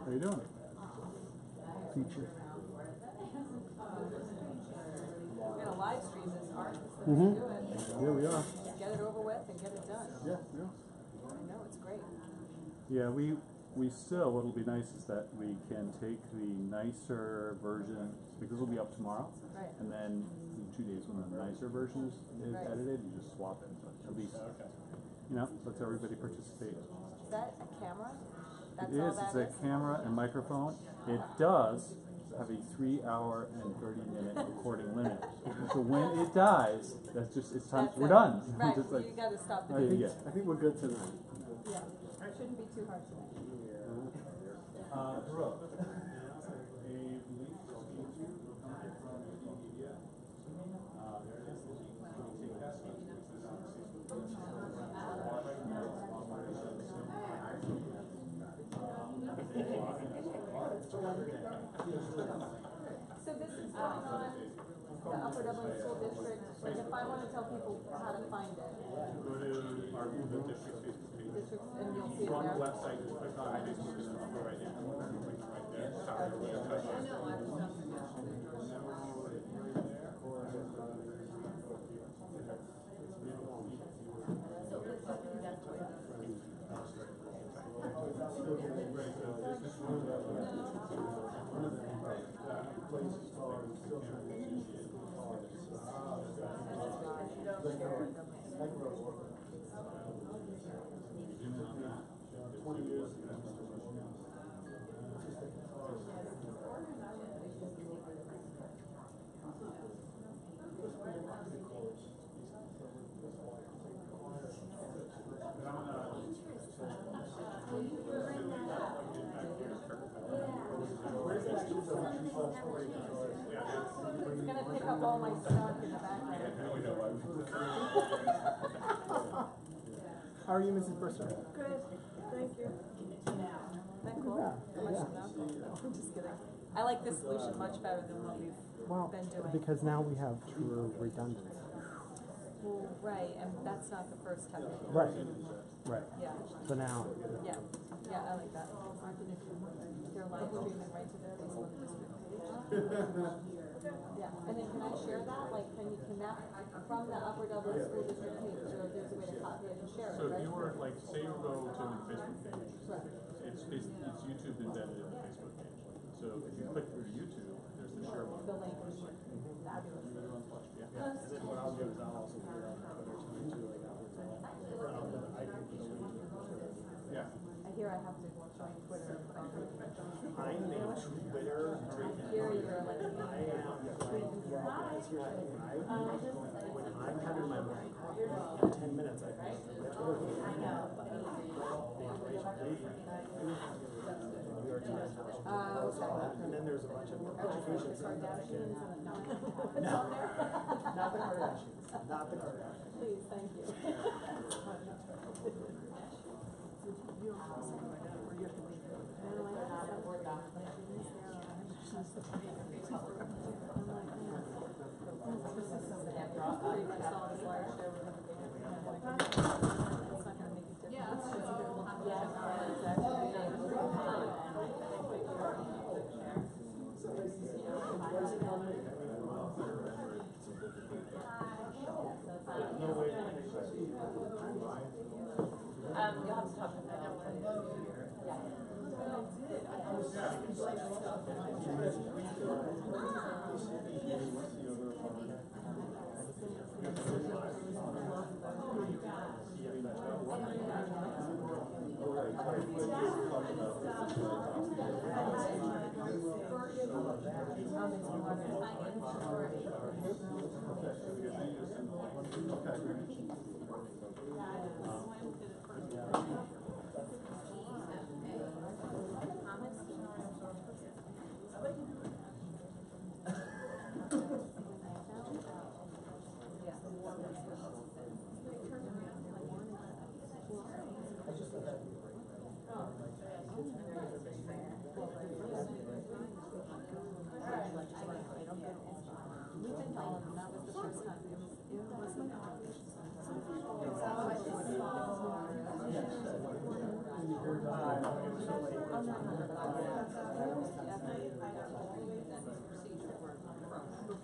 How you doing? Feature. We're gonna live stream this, Art. Let's do it. Yeah, we are. Get it over with and get it done. Yeah. I know, it's great. Yeah, we still, what'll be nice is that we can take the nicer version, because it'll be up tomorrow. Right. And then in 2 days when the nicer version is Right. edited, you just swap it. But at least, lets everybody participate. Is that a camera? That's It all is, that it's a camera and microphone. It does have a 3-hour and 30-minute recording limit. So when it dies, it's time, That's we're it. done. Right, Just like, you gotta stop the I video. think- I think we're good tonight. Yeah, it shouldn't be too hard tonight. Brooke. So this is going on the Upper Dublin School District. Like if I want to tell people how to find it, Go to the district's Facebook page. district, and you'll see it Go on the there. website, just click on Facebook, just go right there. Links right there. Sorry, we're gonna touch on it. It's gonna pick up all my stuff in the background. How are you, Mrs. Bristol? Good, thank you. Isn't that cool? Yeah. I'm just kidding. I like this solution much better than what we've been doing. Because now we have true redundancy. Well, right, and that's not the first time. Right. Right. Yeah, So now, yeah, I like that. They're live streaming right to their Facebook district page. Yeah, and then can I share that? Like, can that, from the Upper Dublin School District page, so there's a way to copy it and share it, So if right? you were, like, say you go to the Facebook page, Right. it's YouTube embedded in the Facebook page. So if you click through to YouTube, there's the share button. The link. Fabulous. Yeah. And then what I'll do is I'll also put it on Twitter too, like yeah. I hear I have to join Twitter. I'm a Twitter. Here you're like, When I'm having my morning coffee, in 10 minutes I can and then there's a bunch of education stuff that I can. No, not the Kardashians. Not the Kardashians. please, thank you. You'll have to talk to them. What?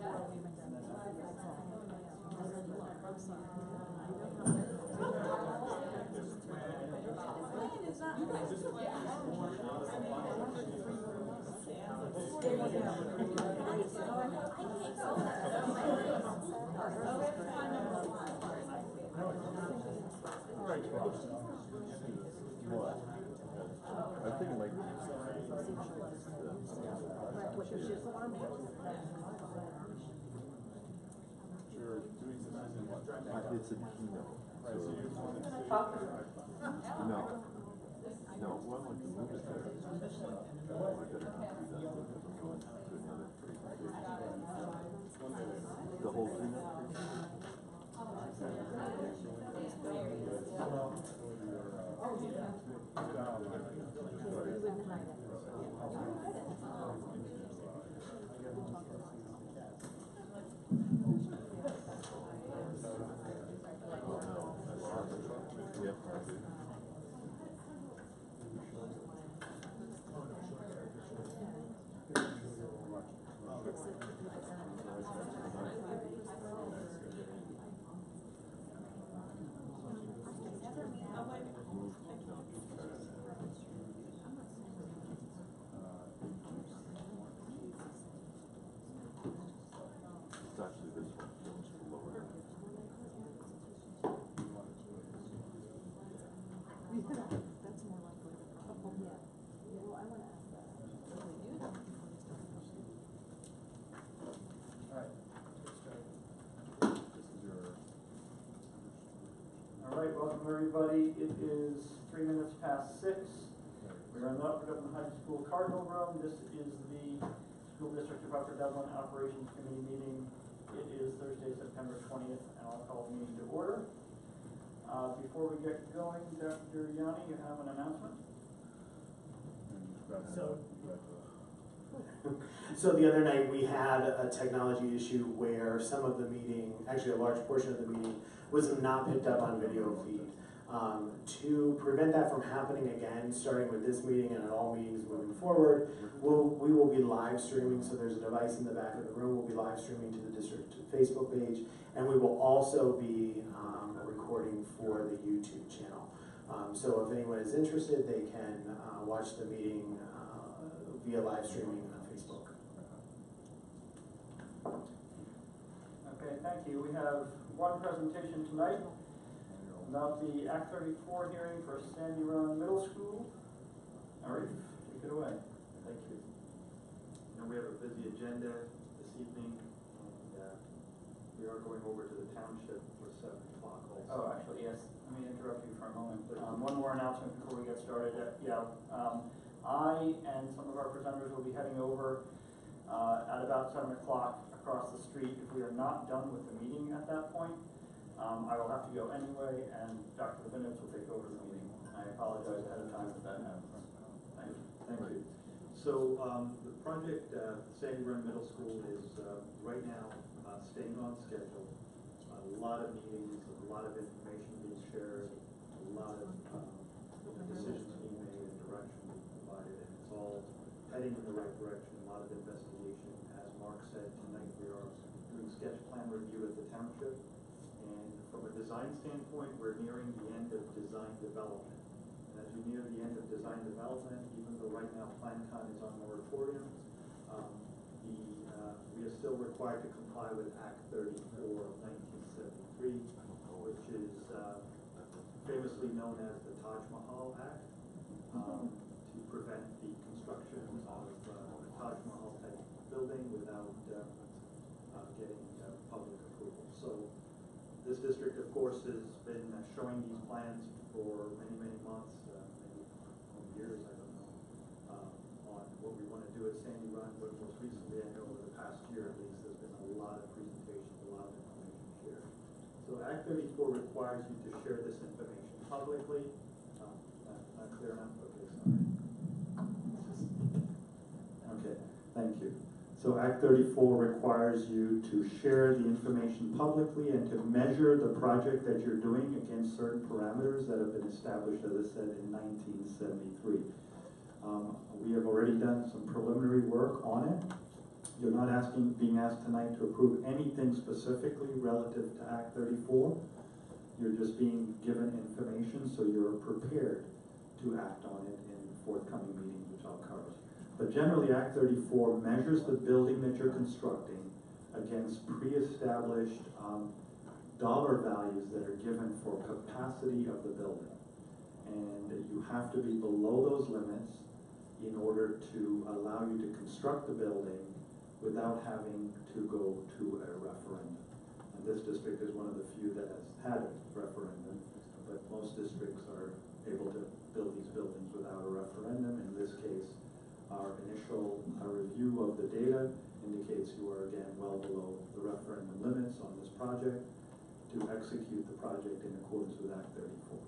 I think it might be. It's a keynote. No. No, well, I can move it there. I better not do that because I'm going to another presentation. The whole keynote? It's actually this one, it's lower. That's more likely the problem. Yeah. Well, I wanna ask that. Can we do that before we start pushing? Alright. Alright, welcome everybody. It is 3 minutes past 6. We are in the Upper Dublin High School Cardinal Room. This is the School District of Upper Dublin Operations Committee meeting. It is Thursday, September 20th, and I'll call the meeting to order. Before we get going, Dr. Yanni, you have an announcement? So the other night we had a technology issue where some of the meeting, actually a large portion of the meeting, was not picked up on video feed. To prevent that from happening again, starting with this meeting and at all meetings moving forward, we will be live streaming, so there's a device in the back of the room, we'll be live streaming to the district Facebook page, and we will also be recording for the YouTube channel. So if anyone is interested, they can watch the meeting via live streaming on Facebook. Okay, thank you. We have one presentation tonight about the Act 34 hearing for Sandy Run Middle School. Arif, take it away. Thank you. Now we have a busy agenda this evening, and we are going over to the township for 7 o'clock also. Oh, actually, yes. Let me interrupt you for a moment. One more announcement before we get started. I and some of our presenters will be heading over at about 7 o'clock across the street. If we are not done with the meeting at that point, I will have to go anyway, and Dr. Vinitz will take over the meeting. I apologize ahead of time if that happens. Thank you. Thank you. So the project, Sandy Run Middle School is right now staying on schedule. A lot of meetings, a lot of information being shared, a lot of decisions being made and direction being provided, and it's all heading in the right direction. A lot of investigation. As Mark said, tonight we are doing sketch plan review at the township. And from a design standpoint, we're nearing the end of design development. And as we near the end of design development, even though right now PlanCon is on moratorium, we are still required to comply with Act 34 of 1973, which is famously known as the Taj Mahal Act, to prevent the construction of a Taj Mahal type building without getting public approval. So this district, of course, has been showing these plans for many, many months, maybe years, I don't know, on what we want to do at Sandy Run, but most recently, I know over the past year at least, there's been a lot of presentations, a lot of information shared. So Act 34 requires you to share this information publicly. Not clear enough? Okay, sorry. Okay, thank you. So Act 34 requires you to share the information publicly and to measure the project that you're doing against certain parameters that have been established, as I said, in 1973. We have already done some preliminary work on it. You're not being asked tonight to approve anything specifically relative to Act 34. You're just being given information so you're prepared to act on it in forthcoming meetings, which I'll cover. But generally, Act 34 measures the building that you're constructing against pre-established dollar values that are given for capacity of the building. And you have to be below those limits in order to allow you to construct the building without having to go to a referendum. And this district is one of the few that has had a referendum, but most districts are able to build these buildings without a referendum. In this case, our initial review of the data indicates you are again well below the referendum limits on this project to execute the project in accordance with Act 34.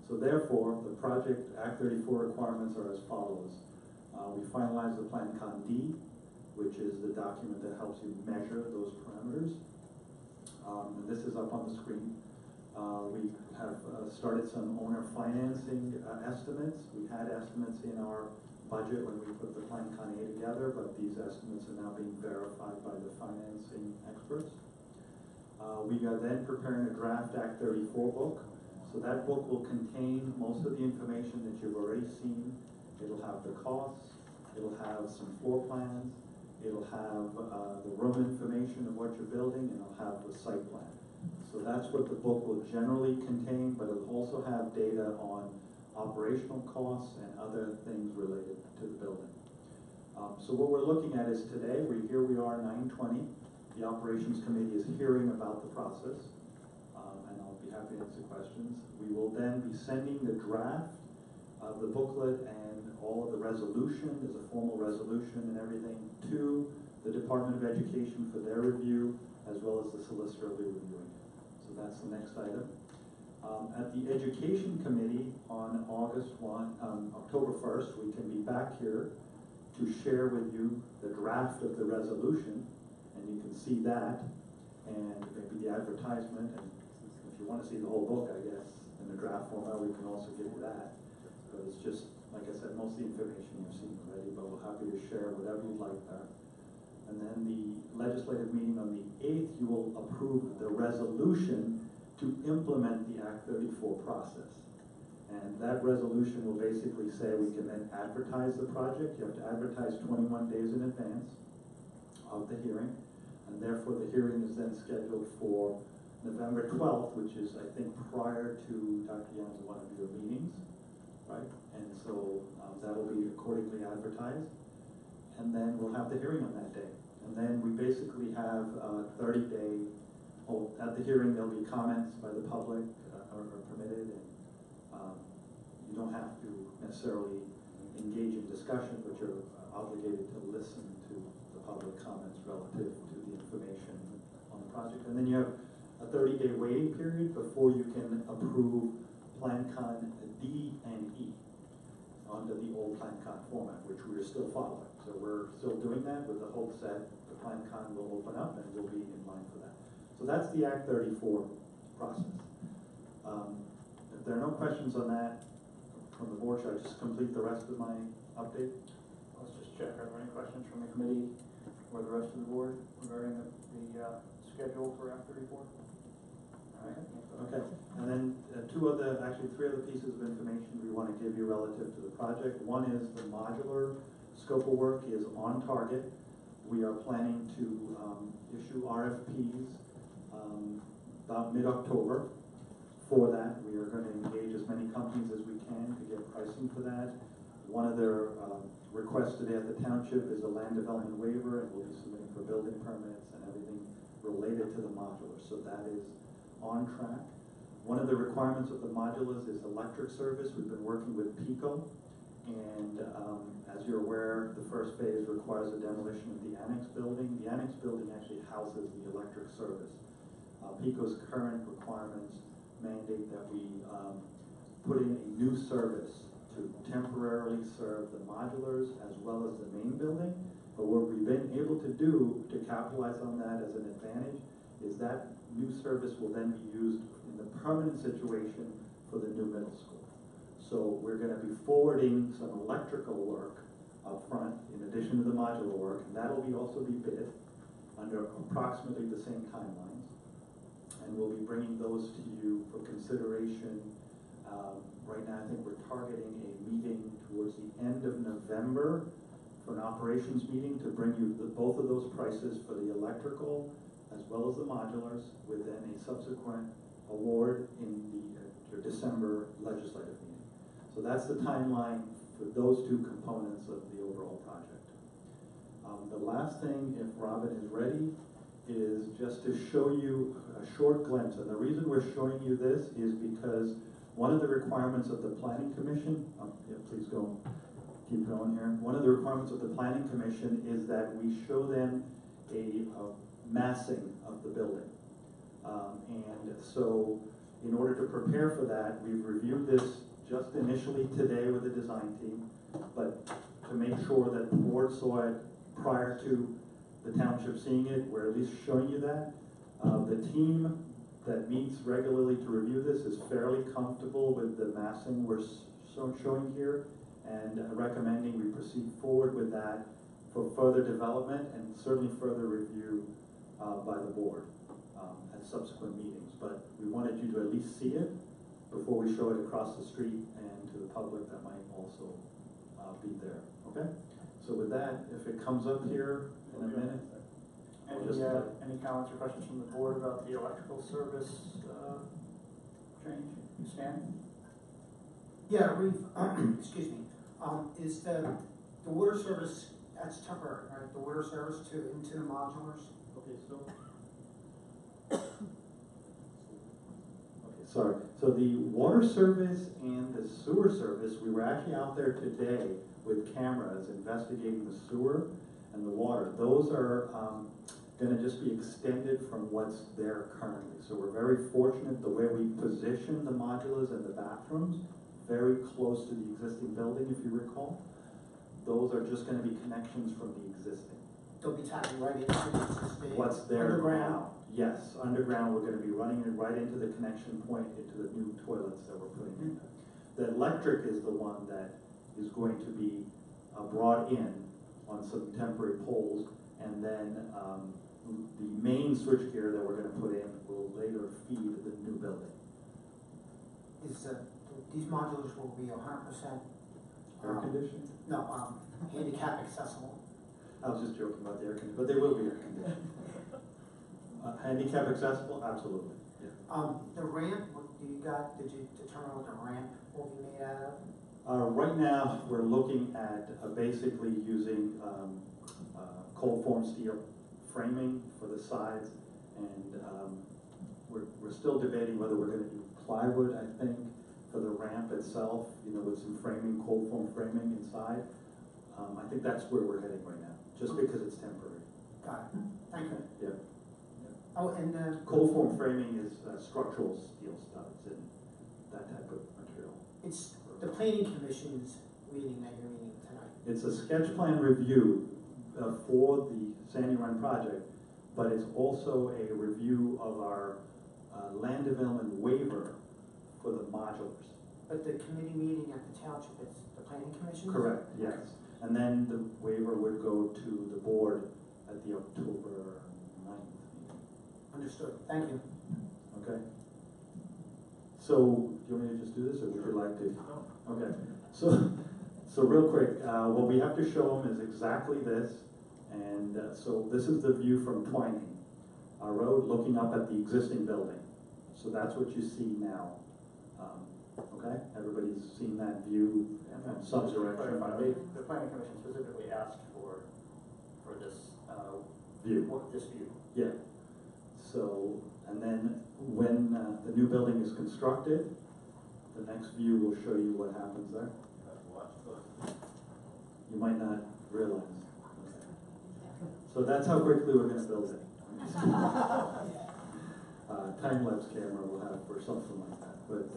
So therefore, the project Act 34 requirements are as follows. We finalized the Plan Con D, which is the document that helps you measure those parameters. And this is up on the screen. We have started some owner financing estimates. We had estimates in our budget when we put the Plan Con A together, but these estimates are now being verified by the financing experts. We are then preparing a draft Act 34 book. So that book will contain most of the information that you've already seen. It'll have the costs, it'll have some floor plans, it'll have the room information of what you're building, and it'll have the site plan. So that's what the book will generally contain, but it'll also have data on operational costs and other things related to the building. So what we're looking at is today, here we are 9:20. The Operations Committee is hearing about the process, and I'll be happy to answer questions. We will then be sending the draft of the booklet and all of the resolution, there's a formal resolution and everything, to the Department of Education for their review, as well as the solicitor will be reviewing it. So that's the next item. At the Education Committee on October 1st, we can be back here to share with you the draft of the resolution, and you can see that, and maybe the advertisement, and if you want to see the whole book, I guess, in the draft format, we can also give you that. But it's just, like I said, most of the information you've seen already, but we're happy to share whatever you'd like there. And then the legislative meeting on the 8th, you will approve the resolution to implement the Act 34 process. And that resolution will basically say we can then advertise the project. You have to advertise 21 days in advance of the hearing. And therefore the hearing is then scheduled for November 12th, which is, I think, prior to Dr. Young's one of your meetings, right? And so that'll be accordingly advertised. And then we'll have the hearing on that day. And then we basically have a 30-day, at the hearing there'll be comments by the public are permitted, and you don't have to necessarily engage in discussion, but you're obligated to listen to the public comments relative to the information on the project. And then you have a 30-day waiting period before you can approve Plan Con D and E under the old Plan Con format, which we are still following. So we're still doing that with the hopes that the Plan Con will open up and we'll be in line for that. So that's the Act 34 process. If there are no questions on that from the board, should I just complete the rest of my update? Let's just check. Are there any questions from the committee or the rest of the board regarding the schedule for Act 34? All right. Okay, and then actually three other pieces of information we want to give you relative to the project. One is the modular scope of work is on target. We are planning to issue RFPs about mid-October. For that, we are going to engage as many companies as we can to get pricing for that. One of their requests today at the township is a land development waiver, and we'll be submitting for building permits and everything related to the modular. So that is on track. One of the requirements of the modulars is electric service. We've been working with PECO, and as you're aware, the first phase requires a demolition of the annex building. The annex building actually houses the electric service. PECO's current requirements mandate that we put in a new service to temporarily serve the modulars as well as the main building. But what we've been able to do to capitalize on that as an advantage is that new service will then be used in the permanent situation for the new middle school. So we're going to be forwarding some electrical work up front in addition to the modular work, and that'll also be bid under approximately the same timelines. And we'll be bringing those to you for consideration. Right now, I think we're targeting a meeting towards the end of November for an operations meeting to bring you both of those prices for the electrical as well as the modulars, with then a subsequent award in your December legislative meeting. So that's the timeline for those two components of the overall project. The last thing, if Robin is ready, is just to show you a short glimpse. And the reason we're showing you this is because one of the requirements of the Planning Commission, yeah, please go, keep going here. One of the requirements of the Planning Commission is that we show them a massing of the building. And so in order to prepare for that, we've reviewed this just initially today with the design team, but to make sure that the board saw it prior to the township seeing it, we're at least showing you that. The team that meets regularly to review this is fairly comfortable with the massing we're showing here, and recommending we proceed forward with that for further development and certainly further review by the board at subsequent meetings. But we wanted you to at least see it before we show it across the street and to the public that might also be there, okay? So with that, if it comes up here in a minute. Any comments or questions from the board about the electrical service change? Stan? Yeah, excuse me, is the water service, that's temporary, right? The water service into the modulars? Okay, so. Sorry. So the water service and the sewer service, we were actually out there today with cameras investigating the sewer and the water. Those are going to just be extended from what's there currently. So we're very fortunate the way we position the modulars and the bathrooms, very close to the existing building, if you recall. Those are just going to be connections from the existing. They'll be tapping right into the existing What's there underground? now? Yes, underground, we're going to be running it right into the connection point into the new toilets that we're putting in. The electric is the one that is going to be brought in on some temporary poles, and then the main switchgear that we're going to put in will later feed the new building. Is these modulars will be 100% Air conditioning? No, handicap accessible. I was just joking about the air conditioning, but they will be air conditioned. Handicap accessible? Absolutely. Yeah. The ramp, did you determine what the ramp will be made out of? Right now, we're looking at basically using cold form steel framing for the sides, and we're still debating whether we're going to do plywood, I think, for the ramp itself, with some framing, cold form framing inside. I think that's where we're heading right now, just because it's temporary. Got it. Thank you. Yeah. Oh, and cold form framing is structural steel studs and that type of material. it's the planning commission's meeting that you're meeting tonight. It's a sketch plan review for the Sandy Run project, but it's also a review of our land development waiver for the modulars. But the committee meeting at the township, it's the planning commission? Correct, yes. And then the waiver would go to the board at the October 9th meeting. Understood. Thank you. Okay. So, do you want me to just do this, or would you like to? Okay. So real quick, what we have to show them is exactly this. And so this is the view from Twining Road, looking up at the existing building. So that's what you see now. Okay? Everybody's seen that view from some direction. The planning commission specifically asked for this View. This view. Yeah. So, and then when the new building is constructed, the next view will show you what happens there. You might not realize. Okay. So that's how quickly we're going to build it. Time-lapse camera we'll have or something like that. But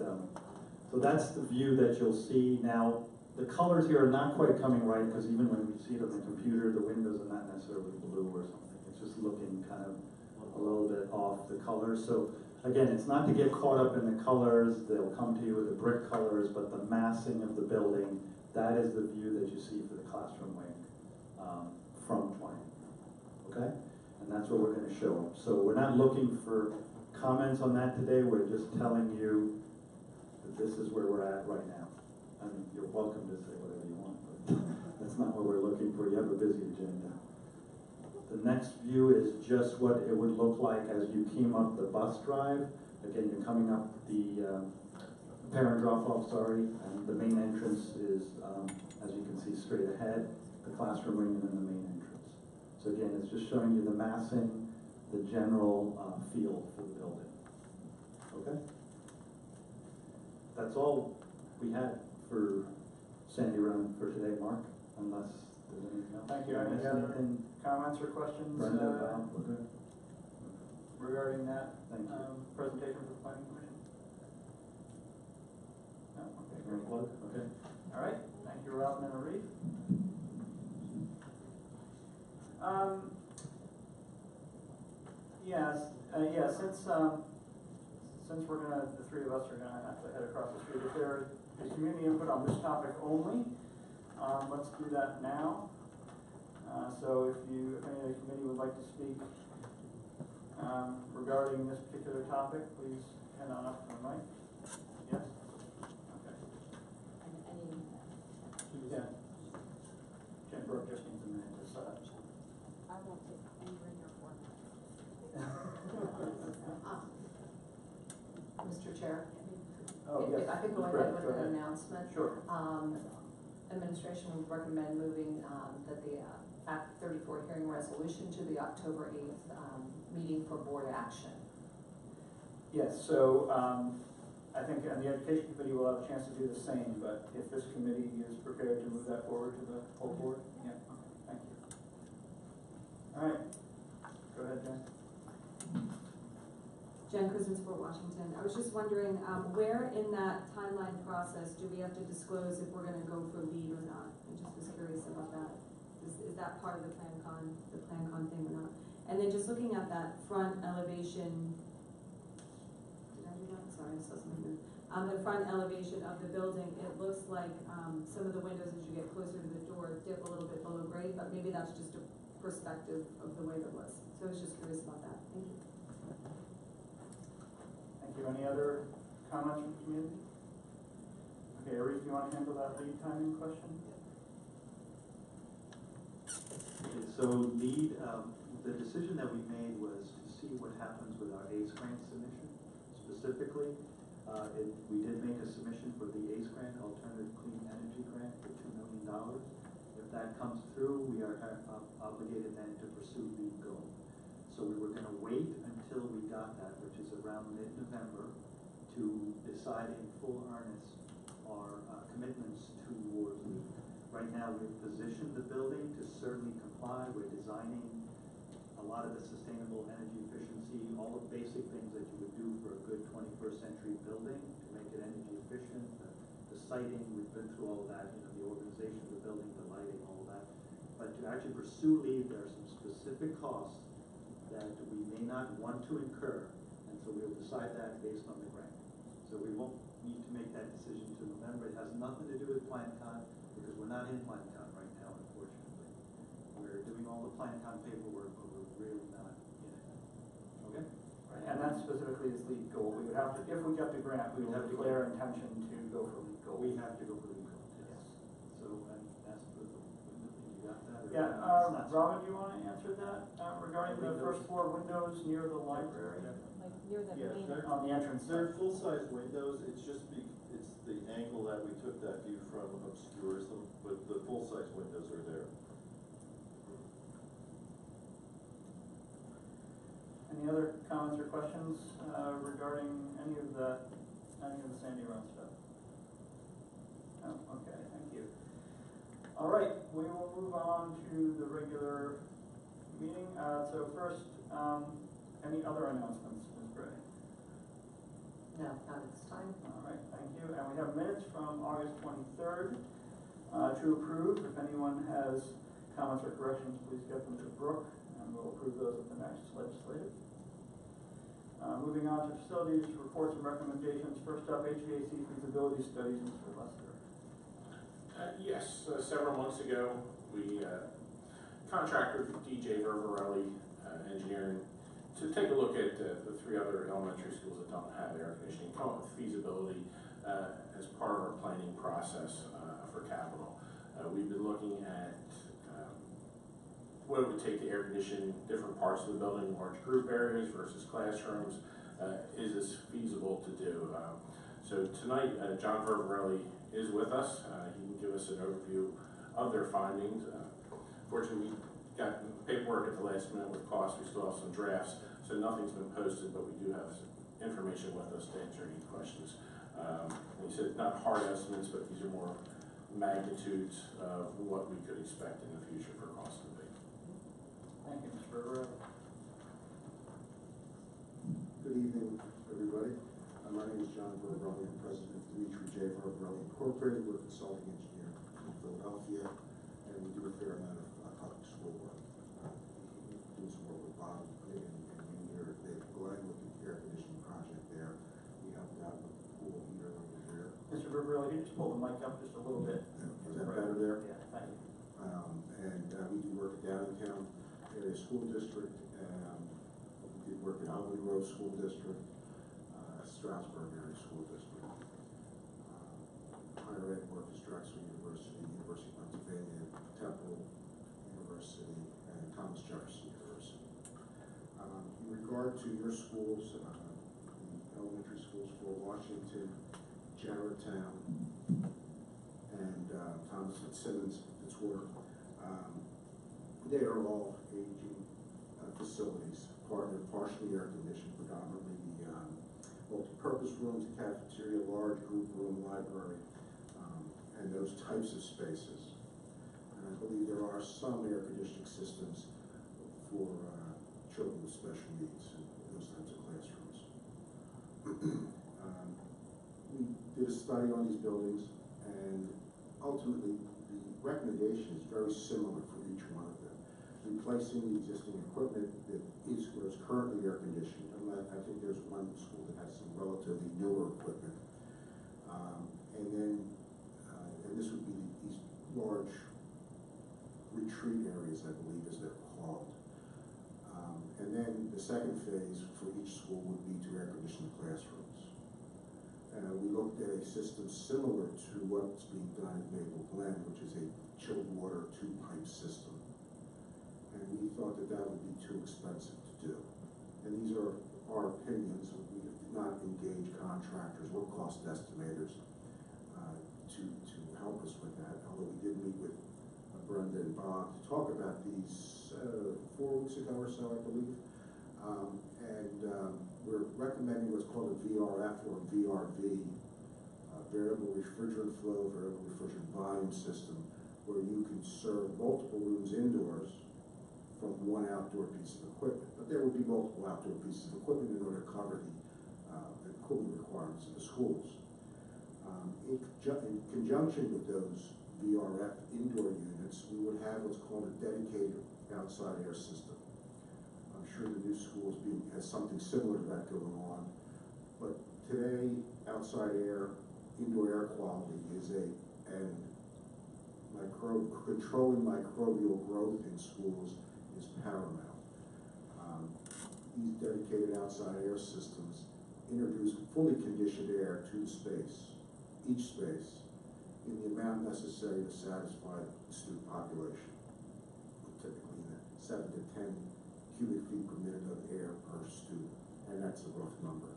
so that's the view that you'll see. Now, the colors here are not quite coming right, because even when we see it on the computer, the windows are not necessarily blue or something. It's just looking kind of a little bit off the colors. So again, it's not to get caught up in the colors. They'll come to you with the brick colors, but the massing of the building, that is the view that you see for the classroom wing. from 20, okay? And that's what we're gonna show them. So we're not looking for comments on that today, we're just telling you that this is where we're at right now. I mean, you're welcome to say whatever you want, but that's not what we're looking for, you have a busy agenda. The next view is just what it would look like as you came up the bus drive. Again, you're coming up the parent drop-off, and the main entrance is, as you can see, straight ahead, the classroom wing and then the main entrance. So again, it's just showing you the massing, the general feel for the building. Okay? That's all we had for Sandy Run for today, Mark, unless there's anything else. Thank you. Did I miss Any other anything? comments or questions Brenda, Val, we're good? regarding that Thank you. presentation for the planning commission? No? Okay, great. Plug? Okay. All right, thank you, Ralph and Marie. Since we're gonna, the three of us are gonna have to head across the street, if there is community input on this topic only, let's do that now. So if any of the committee would like to speak regarding this particular topic, please head on up to the mic. Yes? Okay. Yeah. Jen Brooke just needs a minute to set up. I won't take anywhere near 4 minutes. Mr. Chair, Oh, yes. if I could go Brett, ahead with go an ahead. announcement. Sure. Administration would recommend moving that the Act 34 hearing resolution to the October 8th meeting for board action. Yes, so I think the education committee will have a chance to do the same, but if this committee is prepared to move that forward to the whole board, yeah, okay, thank you. All right, go ahead, Jen. Jen Cousins, Fort Washington. I was just wondering, where in that timeline process do we have to disclose if we're gonna go for lead or not? I just was curious about that. Is that part of the Plan Con thing or not? And then just looking at that front elevation, did I do that? Sorry, I saw something there. The front elevation of the building, it looks like, some of the windows as you get closer to the door dip a little bit below grade, but maybe that's just a perspective of the way that was. So I was just curious about that. Thank you. Thank you. Any other comments from the community? Okay, Arif, do you want to handle that lead timing question? Okay, so lead, the decision that we made was to see what happens with our ACE grant submission. Specifically, we did make a submission for the ACE grant, Alternative Clean Energy Grant, for $2 million. If that comes through, we are obligated then to pursue lead goal. So we were going to wait until we got that, which is around mid-November, to decide in full earnest our commitments towards lead. Right now, we've positioned the building to certainly comply. We're designing a lot of the sustainable energy efficiency, all the basic things that you would do for a good 21st century building to make it energy efficient. The siting, we've been through all of that, the organization of the building, the lighting, all of that. But to actually pursue lead, there are some specific costs that we may not want to incur, and so we'll decide that based on the grant. So we won't need to make that decision to November. It has nothing to do with PlanCon, because we're not in PlanCon right now, unfortunately. We're doing all the PlanCon paperwork, but we're really not in it. Okay? Right, and that specifically is lead goal. We would have to, if we got the grant, we would have to declare intention to go for lead goal. We have to go for lead goal, yes. So, and that's the, you got that? Or Yeah, not? Robin, do you want to answer that regarding the first floor windows near the library? Like near the Yes, main. they're- On the entrance They're there? full-size windows, it's just it's the angle that we took that view from obscures them, but the full-size windows are there. Any other comments or questions regarding any of the Sandy Run stuff? No? Okay, thank you. All right, we will move on to the regular meeting. So first, any other announcements, Ms. Gray? No, not at this time. All right, thank you. And we have minutes from August 23rd to approve. If anyone has comments or corrections, please get them to Brooke, and we'll approve those at the next legislative. Moving on to facilities, reports and recommendations. First up, HVAC feasibility studies, Mr. Lester. Yes, several months ago, we contractor DJ Vervarelli Engineering to take a look at the 3 other elementary schools that don't have air conditioning, come up with feasibility as part of our planning process for capital. We've been looking at what it would take to air condition different parts of the building, large group areas versus classrooms. Is this feasible to do? So tonight, John Vervarelli is with us. He can give us an overview of their findings. Fortunately, we got paperwork at the last minute with costs. We still have some drafts, so nothing's been posted, but we do have some information with us to answer any questions. He said not hard estimates, but these are more magnitudes of what we could expect in the future for cost to be. Thank you, Mr. Vervarelli. Good evening, everybody. My name is John Vervarelli. I'm president of Dimitri J. Vervarelli Incorporated. We're a consulting engineer in Philadelphia, and we do a fair amount of public school work. We do some work with Bob and Union at Glen with the air conditioning project there. We helped out with the pool heater over there. Mr. Vervarelli, can you just pull the mic up just a little bit? Is that better there? Yeah, thank you. We do work at Downtown Area School District. We did work at Albany Road School District, Stroudsburg Area School District. Higher ed work is Drexel University, University of Pennsylvania, Temple University, and Thomas Jefferson University. In regard to your schools, the elementary schools for Washington, Jarretttown, and Thomas and Simmons, Fitzwater, they are all aging facilities. They're partially air conditioned, predominantly the multi-purpose rooms, the cafeteria, large group room, library, and those types of spaces. And I believe there are some air conditioning systems for children with special needs and those types of classrooms. We did a study on these buildings, and ultimately the recommendation is very similar for each one of them. Replacing the existing equipment that is currently air conditioned. I think there's one school that has some relatively newer equipment. And this would be these large retreat areas, I believe, as they're called. And then the second phase for each school would be to air condition the classrooms. We looked at a system similar to what's being done at Maple Glen, which is a chilled water 2-pipe system. And we thought that that would be too expensive to do. And these are our opinions. We did not engage contractors or cost estimators to help us with that, although we did meet with Brenda and Bob to talk about these 4 weeks ago or so, I believe. We're recommending what's called a VRF or VRV, variable refrigerant flow, variable refrigerant volume system, where you can serve multiple rooms indoors from one outdoor piece of equipment. But there would be multiple outdoor pieces of equipment in order to cover the cooling requirements of the schools. In conjunction with those VRF indoor units, we would have what's called a dedicated outside air system. I'm sure the new school has something similar to that going on. But today, outside air, indoor air quality controlling microbial growth in schools is paramount. These dedicated outside air systems introduce fully conditioned air to each space, in the amount necessary to satisfy the student population, typically in 7 to 10 cubic feet per minute of air per student, and that's a rough number.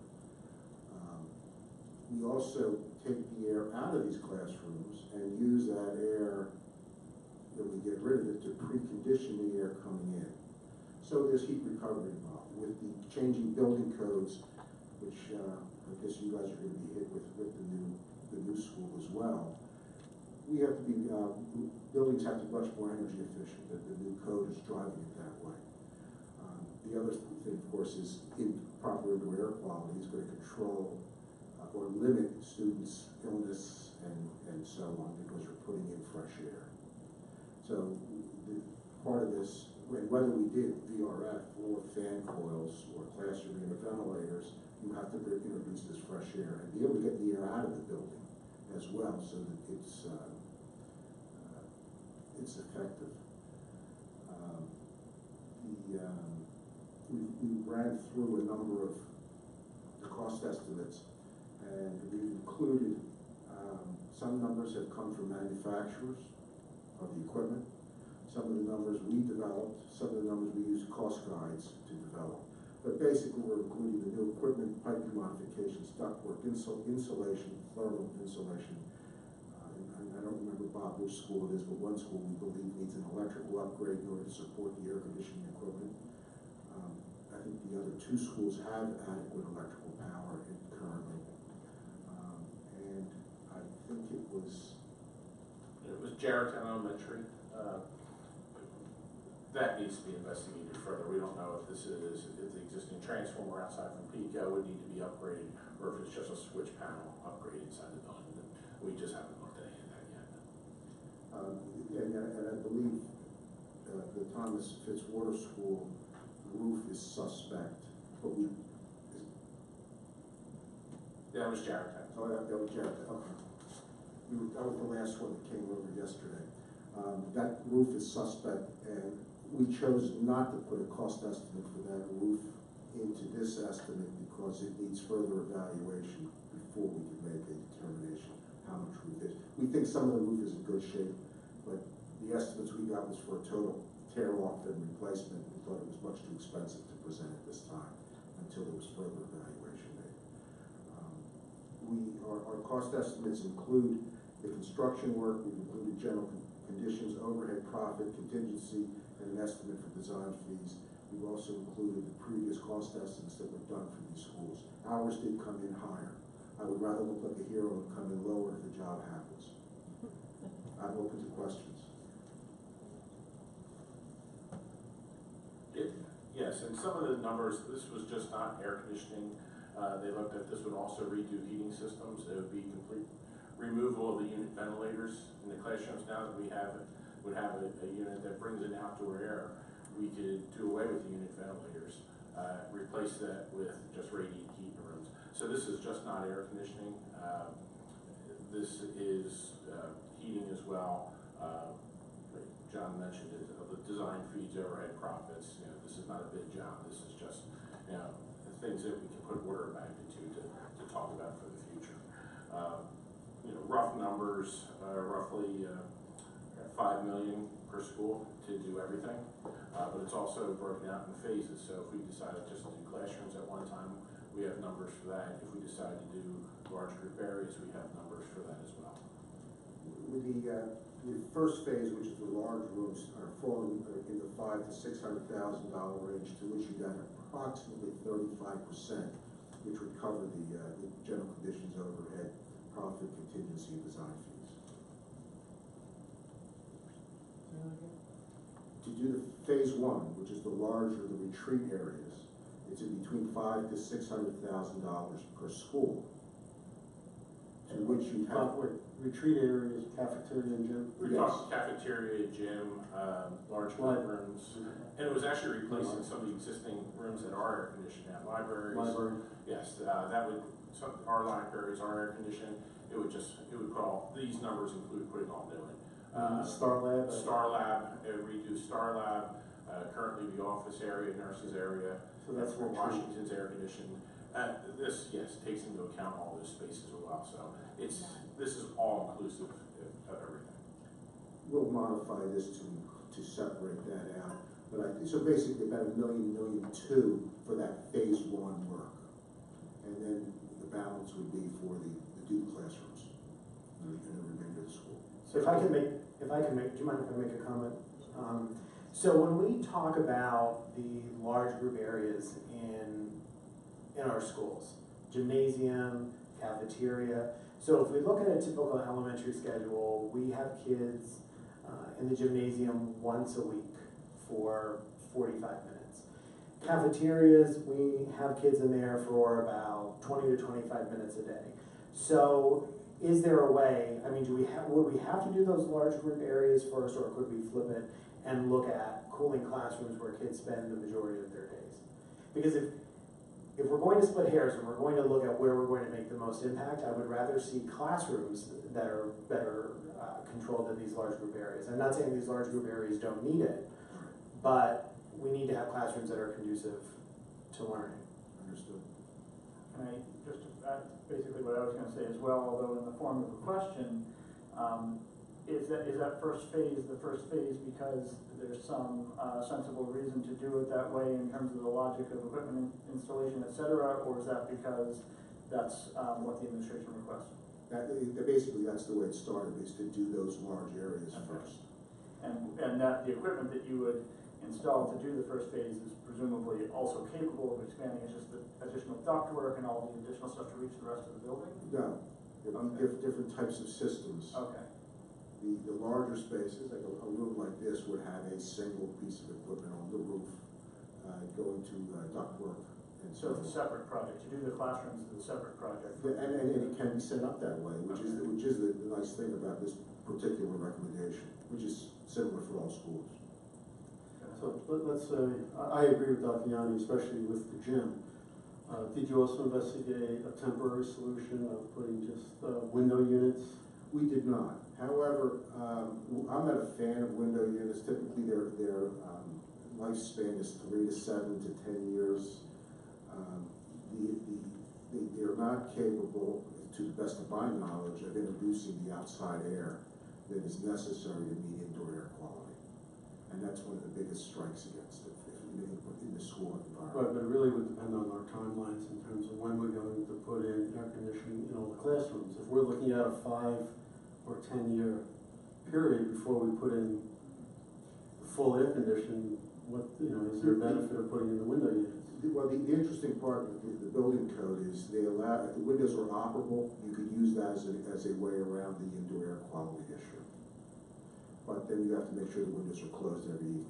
We also take the air out of these classrooms and use that air, when we get rid of it, to precondition the air coming in. So there's heat recovery involved. With the changing building codes, which I guess you guys are going to be hit with the new school as well, we have to be, buildings have to be much more energy efficient. The new code is driving it that way. The other thing, of course, is proper indoor air quality is going to control or limit students' illness and so on, because you're putting in fresh air. So part of this, whether we did VRF or fan coils or classroom unit ventilators, you have to introduce this fresh air and be able to get the air out of the building as well, so that it's effective. ran through a number of the cost estimates, and we've included, some numbers have come from manufacturers of the equipment. Some of the numbers we developed, some of the numbers we used cost guides to develop. But basically, we're including the new equipment, piping modifications, ductwork, insulation, thermal insulation. And I don't remember, Bob, which school it is, but one school we believe needs an electrical upgrade in order to support the air conditioning equipment. I think the other two schools have adequate electrical power currently. And I think it was Jarretttown Elementary. That needs to be investigated further. We don't know if this is, if the existing transformer outside from Pico would need to be upgraded, or if it's just a switch panel upgrade inside the building. We just haven't looked at any of that yet. And I believe the Thomas Fitzwater School roof is suspect, but we. Yeah, it was Jarretttown. Oh, that was Jarretttown, okay. That was the last one that came over yesterday. That roof is suspect, and we chose not to put a cost estimate for that roof into this estimate because it needs further evaluation before we can make a determination how much roof is. We think some of the roof is in good shape, but the estimates we got was for a total tear off and replacement. We thought it was much too expensive to present at this time until there was further evaluation made. Our cost estimates include the construction work. We've included general conditions, overhead profit, contingency, and an estimate for design fees. We've also included the previous cost estimates that were done for these schools. Ours did come in higher. I would rather look like a hero and come in lower if the job happens. I'm open to questions. Yes, and some of the numbers, this was just not air conditioning. They looked at this would also redo heating systems. It would be complete removal of the unit ventilators in the classrooms. Now that we would have a unit that brings in outdoor air, we could do away with the unit ventilators, replace that with just radiant heat rooms. So this is just not air conditioning. This is heating as well. John mentioned it, the design fees, overhead profits. You know, this is not a big job. This is just, you know, things that we can put order of magnitude to talk about for the future. You know, rough numbers, roughly $5 million per school to do everything, but it's also broken out in phases. So if we decided just to do classrooms at one time, we have numbers for that. If we decide to do large group areas, we have numbers for that as well. With the first phase, which is the large rooms, are falling in the $500,000 to $600,000 range, to which you got approximately 35%, which would cover the general conditions, overhead, profit, contingency, and design fees. To do the phase one, which is the larger, the retreat areas, it's in between $500,000 to $600,000 per school. To which you have retreat areas, cafeteria and gym. We talked cafeteria, gym, large rooms, and it was actually replacing some of the existing rooms that are air conditioned now. Libraries. Yes, that would, our libraries are air conditioned. It would put all, these numbers include putting all new in. Star Lab, redo Star Lab, currently the office area, nurses area. So that's where retreat. Washington's air conditioned. This, yes, takes into account all those spaces as well. So this is all inclusive of everything. We'll modify this to separate that out. But I think, so basically about $1 million, $1.2 million for that phase one work. And then the balance would be for the Duke classrooms and the remainder of the school. So if I can make, do you mind if I make a comment? So when we talk about the large group areas in our schools, gymnasium, cafeteria. So if we look at a typical elementary schedule, we have kids in the gymnasium once a week for 45 minutes. Cafeterias, we have kids in there for about 20 to 25 minutes a day. So is there a way, I mean, would we have to do those large group areas first, or could we flip it and look at cooling classrooms where kids spend the majority of their days? Because if we're going to split hairs and we're going to look at where we're going to make the most impact, I would rather see classrooms that are better controlled than these large group areas. I'm not saying these large group areas don't need it, but we need to have classrooms that are conducive to learning. Understood. Can I just, that's basically what I was gonna say as well, although in the form of a question, is that first phase the first phase because there's some sensible reason to do it that way in terms of the logic of equipment installation, et cetera, or is that because that's what the administration requested? Basically, that's the way it started, is to do those large areas first. And that the equipment that you would install to do the first phase is presumably also capable of expanding, it's just the additional ductwork and all the additional stuff to reach the rest of the building? No, there'll be different types of systems. Okay. The larger spaces, like a room like this, would have a single piece of equipment on the roof, going to ductwork. And So it's a separate project, to do the classrooms is a separate project? Yeah, and it can be set up that way, which is the nice thing about this particular recommendation, which is similar for all schools. So let's say, I agree with Dr. Yanni, especially with the gym. Did you also investigate a temporary solution of putting just window units? We did not. However, I'm not a fan of window units. Typically, their lifespan is 3 to 7 to 10 years. They're not capable, to the best of my knowledge, of introducing the outside air that is necessary to meet indoor air quality. And that's one of the biggest strikes against it in the school environment. Right, but it really would depend on our timelines in terms of when we're going to put in air conditioning in all the classrooms. If we're looking at a 5 or 10 year period before we put in the full air conditioning, is there a benefit of putting in the window units? Well, the interesting part of the building code is they allow, if the windows are operable, you could use that as a way around the indoor air quality issue. But then you have to make sure the windows are closed every evening.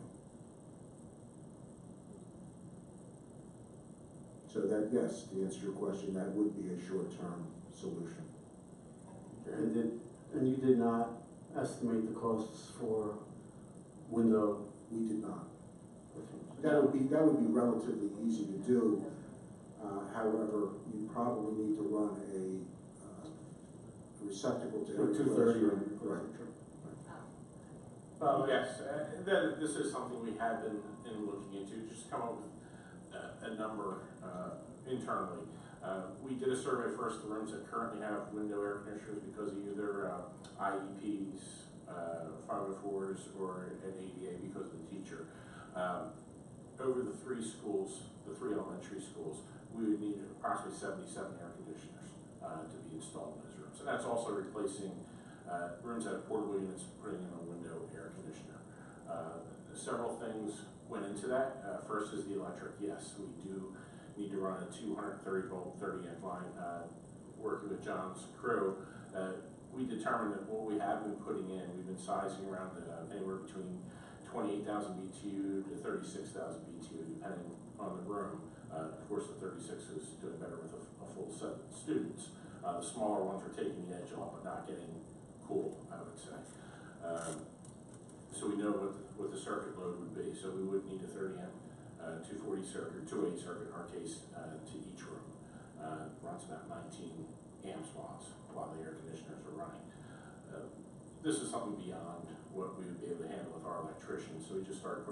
So that, yes, to answer your question, that would be a short-term solution. And you did not estimate the costs for window? We did not. That would be relatively easy to do. However, you probably need to run a receptacle to every 230. Right. Yes, this is something we have been looking into, just come up with a number internally. We did a survey first of the rooms that currently have window air conditioners because of either IEPs, 504s, or an ADA because of the teacher. Over the 3 schools, the 3 elementary schools, we would need approximately 77 air conditioners to be installed in those rooms. And that's also replacing rooms that have portable units, putting in a window air conditioner. Several things went into that. First is the electric. Yes, we do need to run a 230 volt, 30 amp line. Working with John's crew, we determined that what we have been putting in, we've been sizing around anywhere between 28,000 BTU to 36,000 BTU, depending on the room. Of course, the 36 is doing better with a full set of students. The smaller ones are taking the edge off, but not getting cool, I would say. So we know what the circuit load would be. So we would need a 30 amp 240 circuit, 280 circuit in our case, to each room. Runs about 19 amps while the air conditioners are running. This is something beyond what we would be able to handle with our electricians. So we just started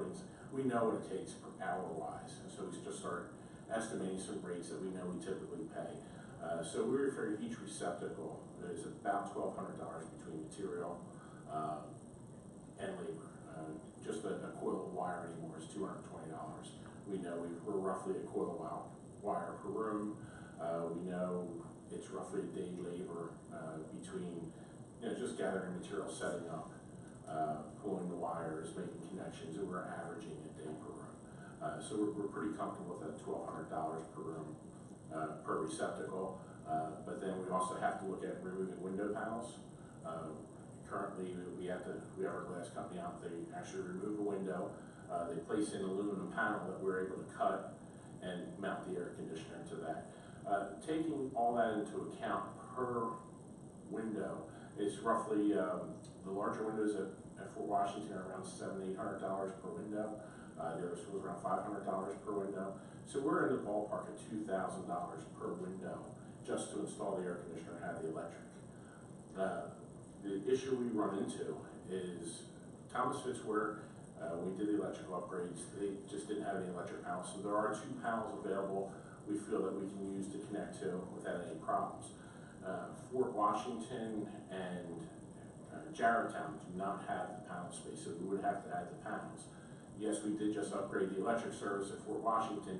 we know what it takes per hour-wise. And so we just started estimating some rates that we know we typically pay. So we figured each receptacle is about $1,200 between material and labor. Just a coil of wire anymore is $220. We know we're roughly a coil wire per room. We know it's roughly a day labor between just gathering material, setting up, pulling the wires, making connections, and we're averaging a day per room. So we're pretty comfortable with that $1,200 per room per receptacle. But then we also have to look at removing window panels. Currently, we have our glass company out. They actually remove a window. They place in an aluminum panel that we're able to cut and mount the air conditioner into that. Taking all that into account per window, it's roughly the larger windows at Fort Washington are around $700–800 per window. The other schools around $500 per window. So we're in the ballpark of $2,000 per window just to install the air conditioner and have the electric. The issue we run into is Thomas Fitzwater We did the electrical upgrades, they just didn't have any electric panels, so there are 2 panels available we feel that we can use to connect to without any problems. Fort Washington and Jarretttown do not have the panel space, so we would have to add the panels. Yes, we did just upgrade the electric service at Fort Washington,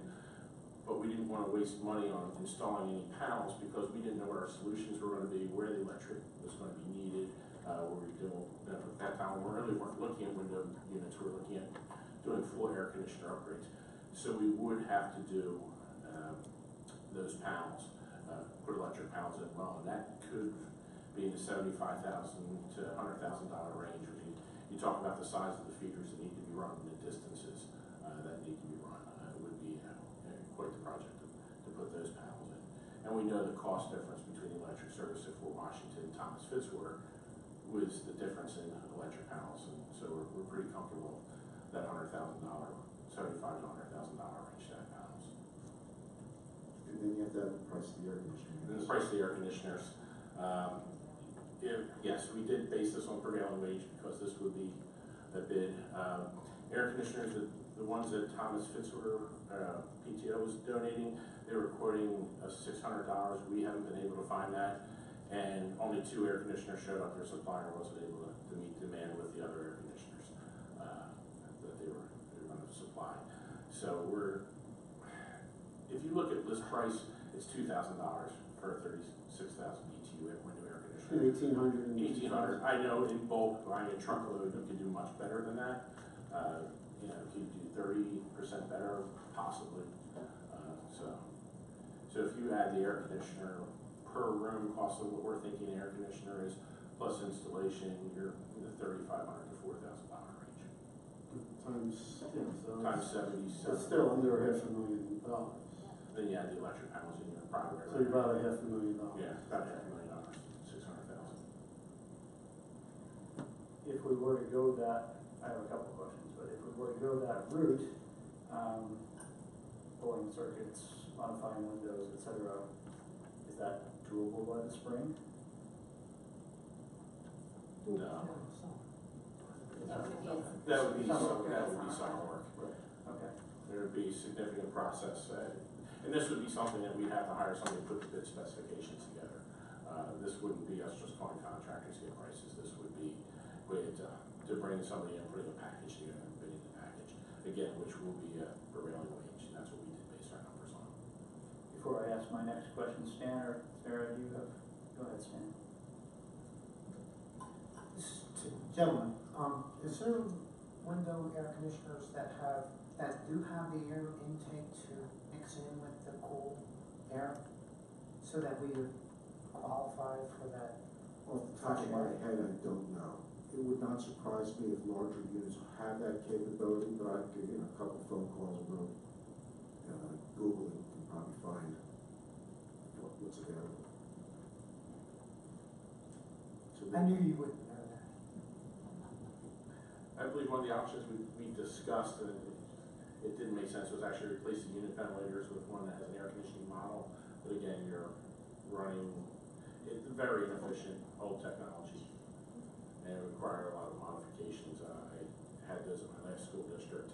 but we didn't want to waste money on installing any panels because we didn't know what our solutions were going to be, where the electric was going to be needed. Were we doing, at that time, we really weren't looking at window units, we were looking at doing full air conditioner upgrades. So we would have to do those panels, put electric panels in well, and that could be in the $75,000 to $100,000 range. When you talk about the size of the feeders that need to be run and the distances that need to be run, it would be quite the project to put those panels in. And we know the cost difference between the electric service at Fort Washington and Thomas Fitzwater was the difference in electric panels, and so we're pretty comfortable with that $100,000, $75,000 to $100,000 range to have panels. And then you have to have the price of the air conditioning. And the price of the air conditioners, yes, we did base this on prevailing wage because this would be a bid. Air conditioners, the ones that Thomas Fitzwater PTO was donating, they were quoting $600. We haven't been able to find that. And only 2 air conditioners showed up. Their supplier wasn't able to meet demand with the other air conditioners that they were going to supply. So if you look at list price, it's $2,000 for a 36,000 BTU window air conditioner. 1,800. 1,800. I know in bulk, buying a truckload, you could do much better than that. You know, you could do 30% better, possibly. So if you add the air conditioner per room cost of what we're thinking air conditioner is, plus installation, you're in the $3,500 to $4,000 range. Times 70. So still under $500,000. Then you add the electric panels in your private. So you're about $500,000. Yeah, about $500,000, $600,000. If we were to go that, I have a couple of questions, but if we were to go that route, pulling circuits, modifying windows, etc., is that doable by the spring? No. That would be summer work. Okay. There would be a significant process, and this would be something that we'd have to hire somebody to put the bid specifications together. This wouldn't be us just calling contractors to get prices. This would be to bring somebody in, putting a package together, and bidding the package again, which will be a prevailing wage, and that's what we did base our numbers on. Before I ask my next question, Stan or Sarah, do you have? Go ahead, Stan. Gentlemen, is there window air conditioners that do have the air intake to mix in with the cool air, so that we would qualify for that? Off the top of my head, I don't know. It would not surprise me if larger units have that capability, but I'd give you a couple phone calls, we'll Google it, you can probably find what's available. So I knew you wouldn't know that. I believe one of the options we discussed, and it didn't make sense, was actually replacing unit ventilators with one that has an air conditioning model. But again, you're running very inefficient old technology, and it required a lot of modifications. I had those at my last school district,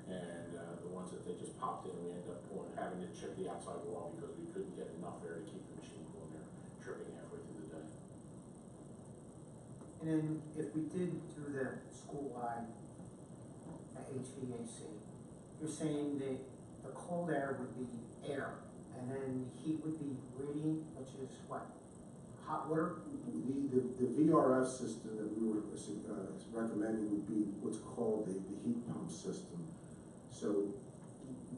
and the ones that they just popped in, we ended up having to chip the outside wall because we couldn't get enough air to keep the machine cool, and they're tripping halfway through the day. And then if we did do the school-wide HVAC, you're saying that the cold air would be air, and then heat would be radiant, which is what? Hot water? The VRF system that we were recommending would be what's called the heat pump system. So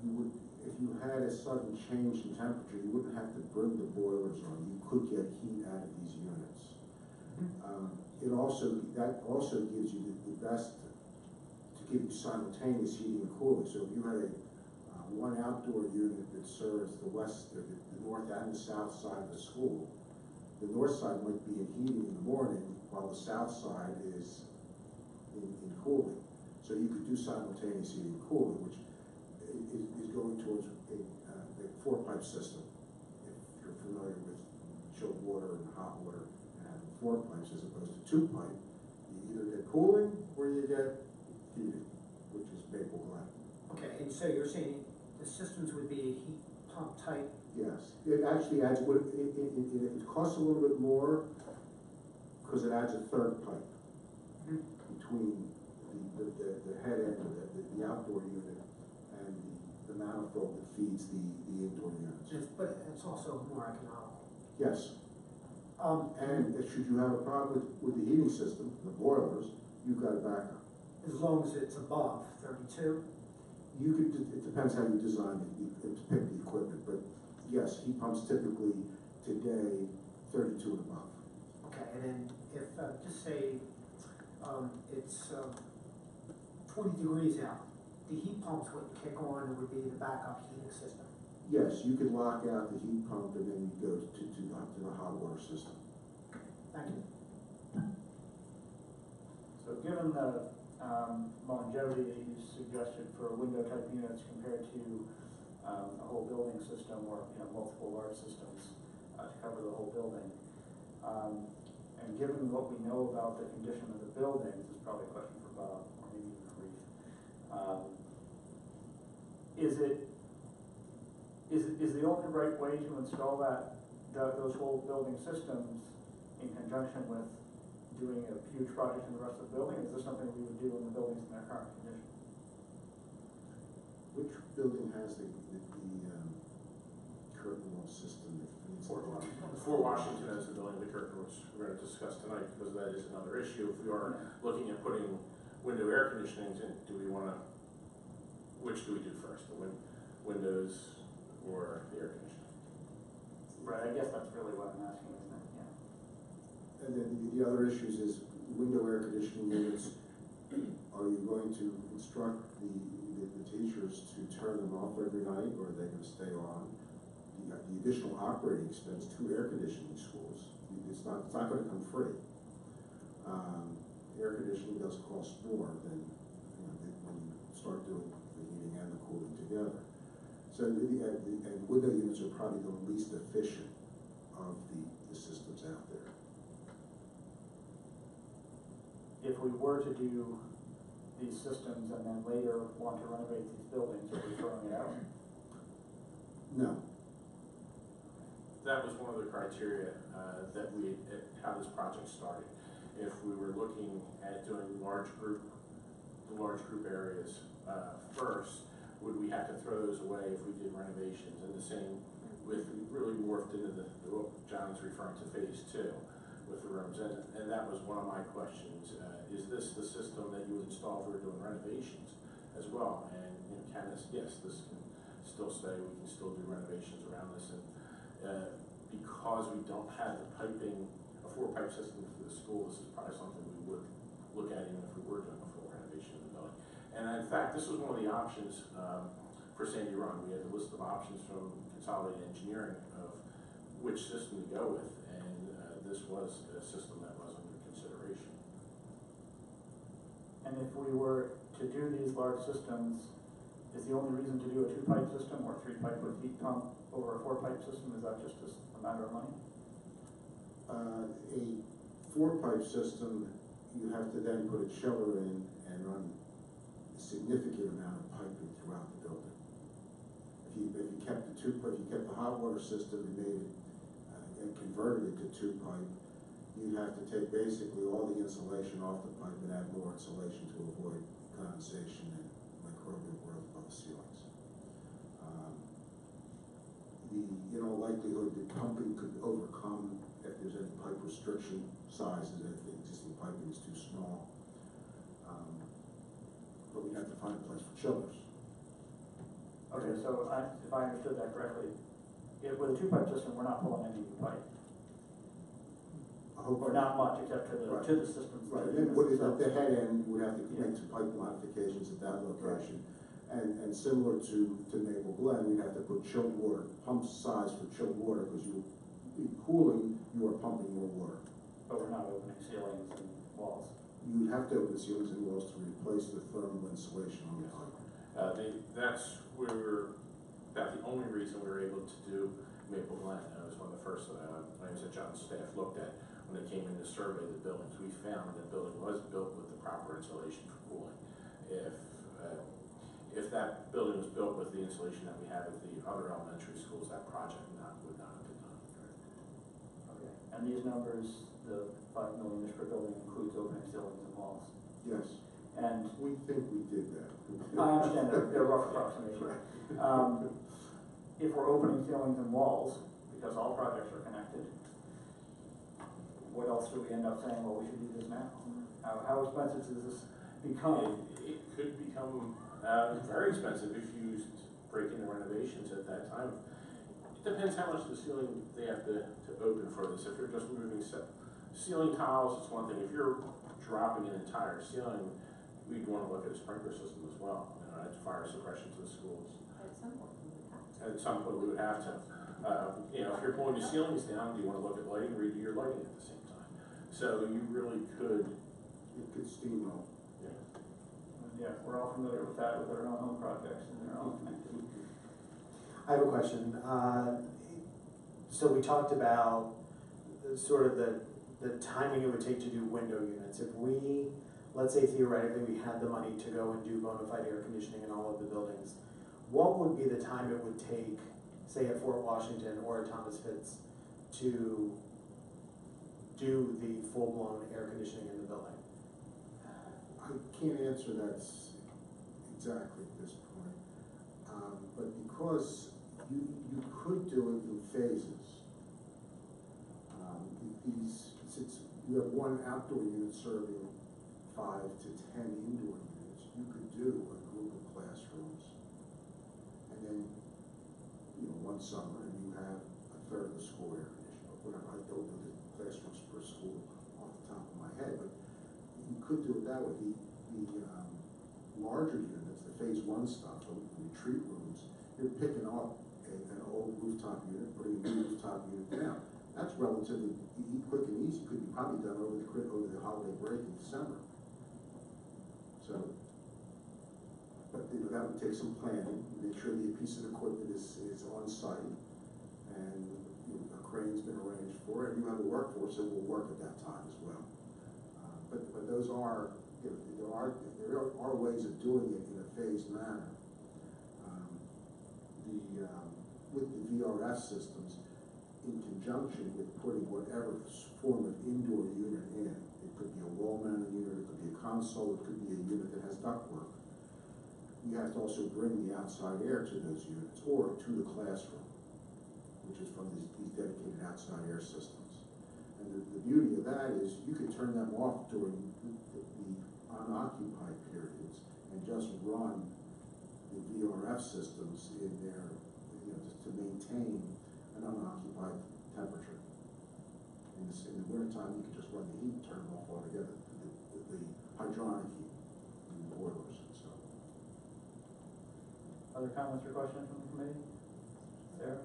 you would, if you had a sudden change in temperature, you wouldn't have to bring the boilers on. You could get heat out of these units. That also gives you the best to give you simultaneous heating and cooling. So if you had one outdoor unit that serves the north and the south side of the school, the north side might be in heating in the morning while the south side is in cooling. So you could do simultaneous heating and cooling, which is going towards a 4-pipe system. If you're familiar with chilled water and hot water and having 4 pipes as opposed to 2-pipe, you either get cooling or you get heating. which is Maple Glen. Okay, and so you're saying the systems would be heat pump type? Yes, it actually adds, it costs a little bit more, because it adds a third pipe between the head end of the outdoor unit and the manifold that feeds the indoor units. But it's also more economical. Yes, and should you have a problem with the heating system, the boilers, you've got a backup. As long as it's above 32? You could, it depends how you design it, to pick the equipment, but yes, heat pumps typically today 32 and above. Okay, and then if, just say, it's 20 degrees out, the heat pumps would kick on and would be the backup heating system. Yes, you could lock out the heat pump and then you go to the hot water system. Thank you. So given the longevity that you suggested for window type units compared to a whole building system or multiple large systems to cover the whole building, and given what we know about the condition of the building, this is probably a question for Bob or maybe even for Reeve. Is the only right way to install those whole building systems in conjunction with doing a huge project in the rest of the building? Is this something we would do in the buildings in their current condition? Which building has the curtain wall system that feeds? Fort Washington has the building, the curtain, which we're going to discuss tonight, because that is another issue. If we are looking at putting window air conditionings in, which do we do first, the windows or the air conditioning? Right, I guess that's really what I'm asking, isn't it? Yeah. And then the other issues is window air conditioning units. Are you going to instruct the teachers to turn them off every night, or are they going to stay on? The additional operating expense to air conditioning schools, it's not going to come free. Air conditioning does cost more than when you start doing the heating and the cooling together. So and window units are probably the least efficient of the systems out there. If we were to do these systems and then later want to renovate these buildings, are we throwing it out? No. That was one of the criteria how this project started. If we were looking at doing the large group areas first, would we have to throw those away if we did renovations? And the same with, really morphed into what John's referring to phase 2 with the rooms. And that was one of my questions. Is this the system that you would install if we were doing renovations as well? And yes, this can still stay. We can still do renovations around this. And because we don't have the piping, a 4-pipe system for the school, this is probably something we would look at even if we were doing a full renovation of the building. And in fact, this was one of the options for Sandy Run. We had a list of options from Consolidated Engineering of which system to go with, and this was a system that was under consideration. And if we were to do these large systems, is the only reason to do a 2-pipe system or 3-pipe with heat pump over a 4-pipe system, is that just a matter of money? A 4-pipe system, you have to then put a chiller in and run a significant amount of piping throughout the building. If you kept the hot water system and made it and converted it to 2-pipe, you'd have to take basically all the insulation off the pipe and add more insulation to avoid condensation and microbial growth above the ceilings. In all likelihood, the pumping could overcome if there's any pipe restriction sizes, if the existing piping is too small. But we'd have to find a place for chillers. Okay, so if I understood that correctly, with a 2-pipe system, we're not pulling any new pipe. Or not much, except to the systems. Right, and the head end would have to make some pipe modifications at that location. Right. And similar to Maple Glen, we'd have to put chilled water, pump size for chilled water, because in cooling, you are pumping more water. But we're not opening ceilings and walls. You would have to open ceilings and walls to replace the thermal insulation on the pipe. That's about the only reason we were able to do Maple Glen. That was one of the first items that John's staff looked at when they came in to survey the buildings. We found the building was built with the proper insulation for cooling. If If that building was built with the insulation that we have at the other elementary schools, that project would not have been done. Okay, and these numbers, the 5 million per building includes opening ceilings and walls. Yes, And we think we did that. I understand they're rough approximation. If we're opening ceilings and walls, because all projects are connected, what else do we end up saying, well, we should do this now? How expensive does this become? It could become very expensive if you break into renovations at that time. It depends how much of the ceiling they have to open for this. If you're just moving ceiling tiles, it's one thing. If you're dropping an entire ceiling, we'd want to look at a sprinkler system as well. Add fire suppression to the schools. At some point, we would have to. At some point, we would have to. If you're pulling the ceilings down, do you want to look at lighting, redo your lighting at the same time? So you really could. It could steamroll. Yeah, we're all familiar with that with our own home projects, and they're all connected. I have a question. So we talked about sort of the timing it would take to do window units. If we, let's say theoretically, we had the money to go and do bona fide air conditioning in all of the buildings, what would be the time it would take, say at Fort Washington or at Thomas Fitz, to do the full-blown air conditioning in the building? I can't answer that exactly at this point, but because you could do it in phases. Since you have one outdoor unit serving 5 to 10 indoor units, you could do a group of classrooms, and then one summer, and you have a third of the school air conditioned, or whatever. I don't know the classrooms per school off the top of my head, but you could do it that way. The larger units, the phase 1 stuff, the retreat rooms, you're picking up an old rooftop unit, putting a new rooftop unit down. That's relatively quick and easy. Could be probably done over the holiday break in December. So, but that would take some planning. Make sure the piece of equipment is on site, and a crane's been arranged for, and you have a workforce that will work at that time as well. But those are, there are ways of doing it in a phased manner. With the VRF systems, in conjunction with putting whatever form of indoor unit in, it could be a wall-mounted unit, it could be a console, it could be a unit that has ductwork. You have to also bring the outside air to those units, or to the classroom, which is from these dedicated outside air systems. And the beauty of that is you could turn them off during the unoccupied periods and just run the VRF systems in there, just to maintain an unoccupied temperature. In the wintertime, you can just run the heat, turn them off altogether, the hydronic heat in the boilers and so. Other comments or questions from the committee? Sarah?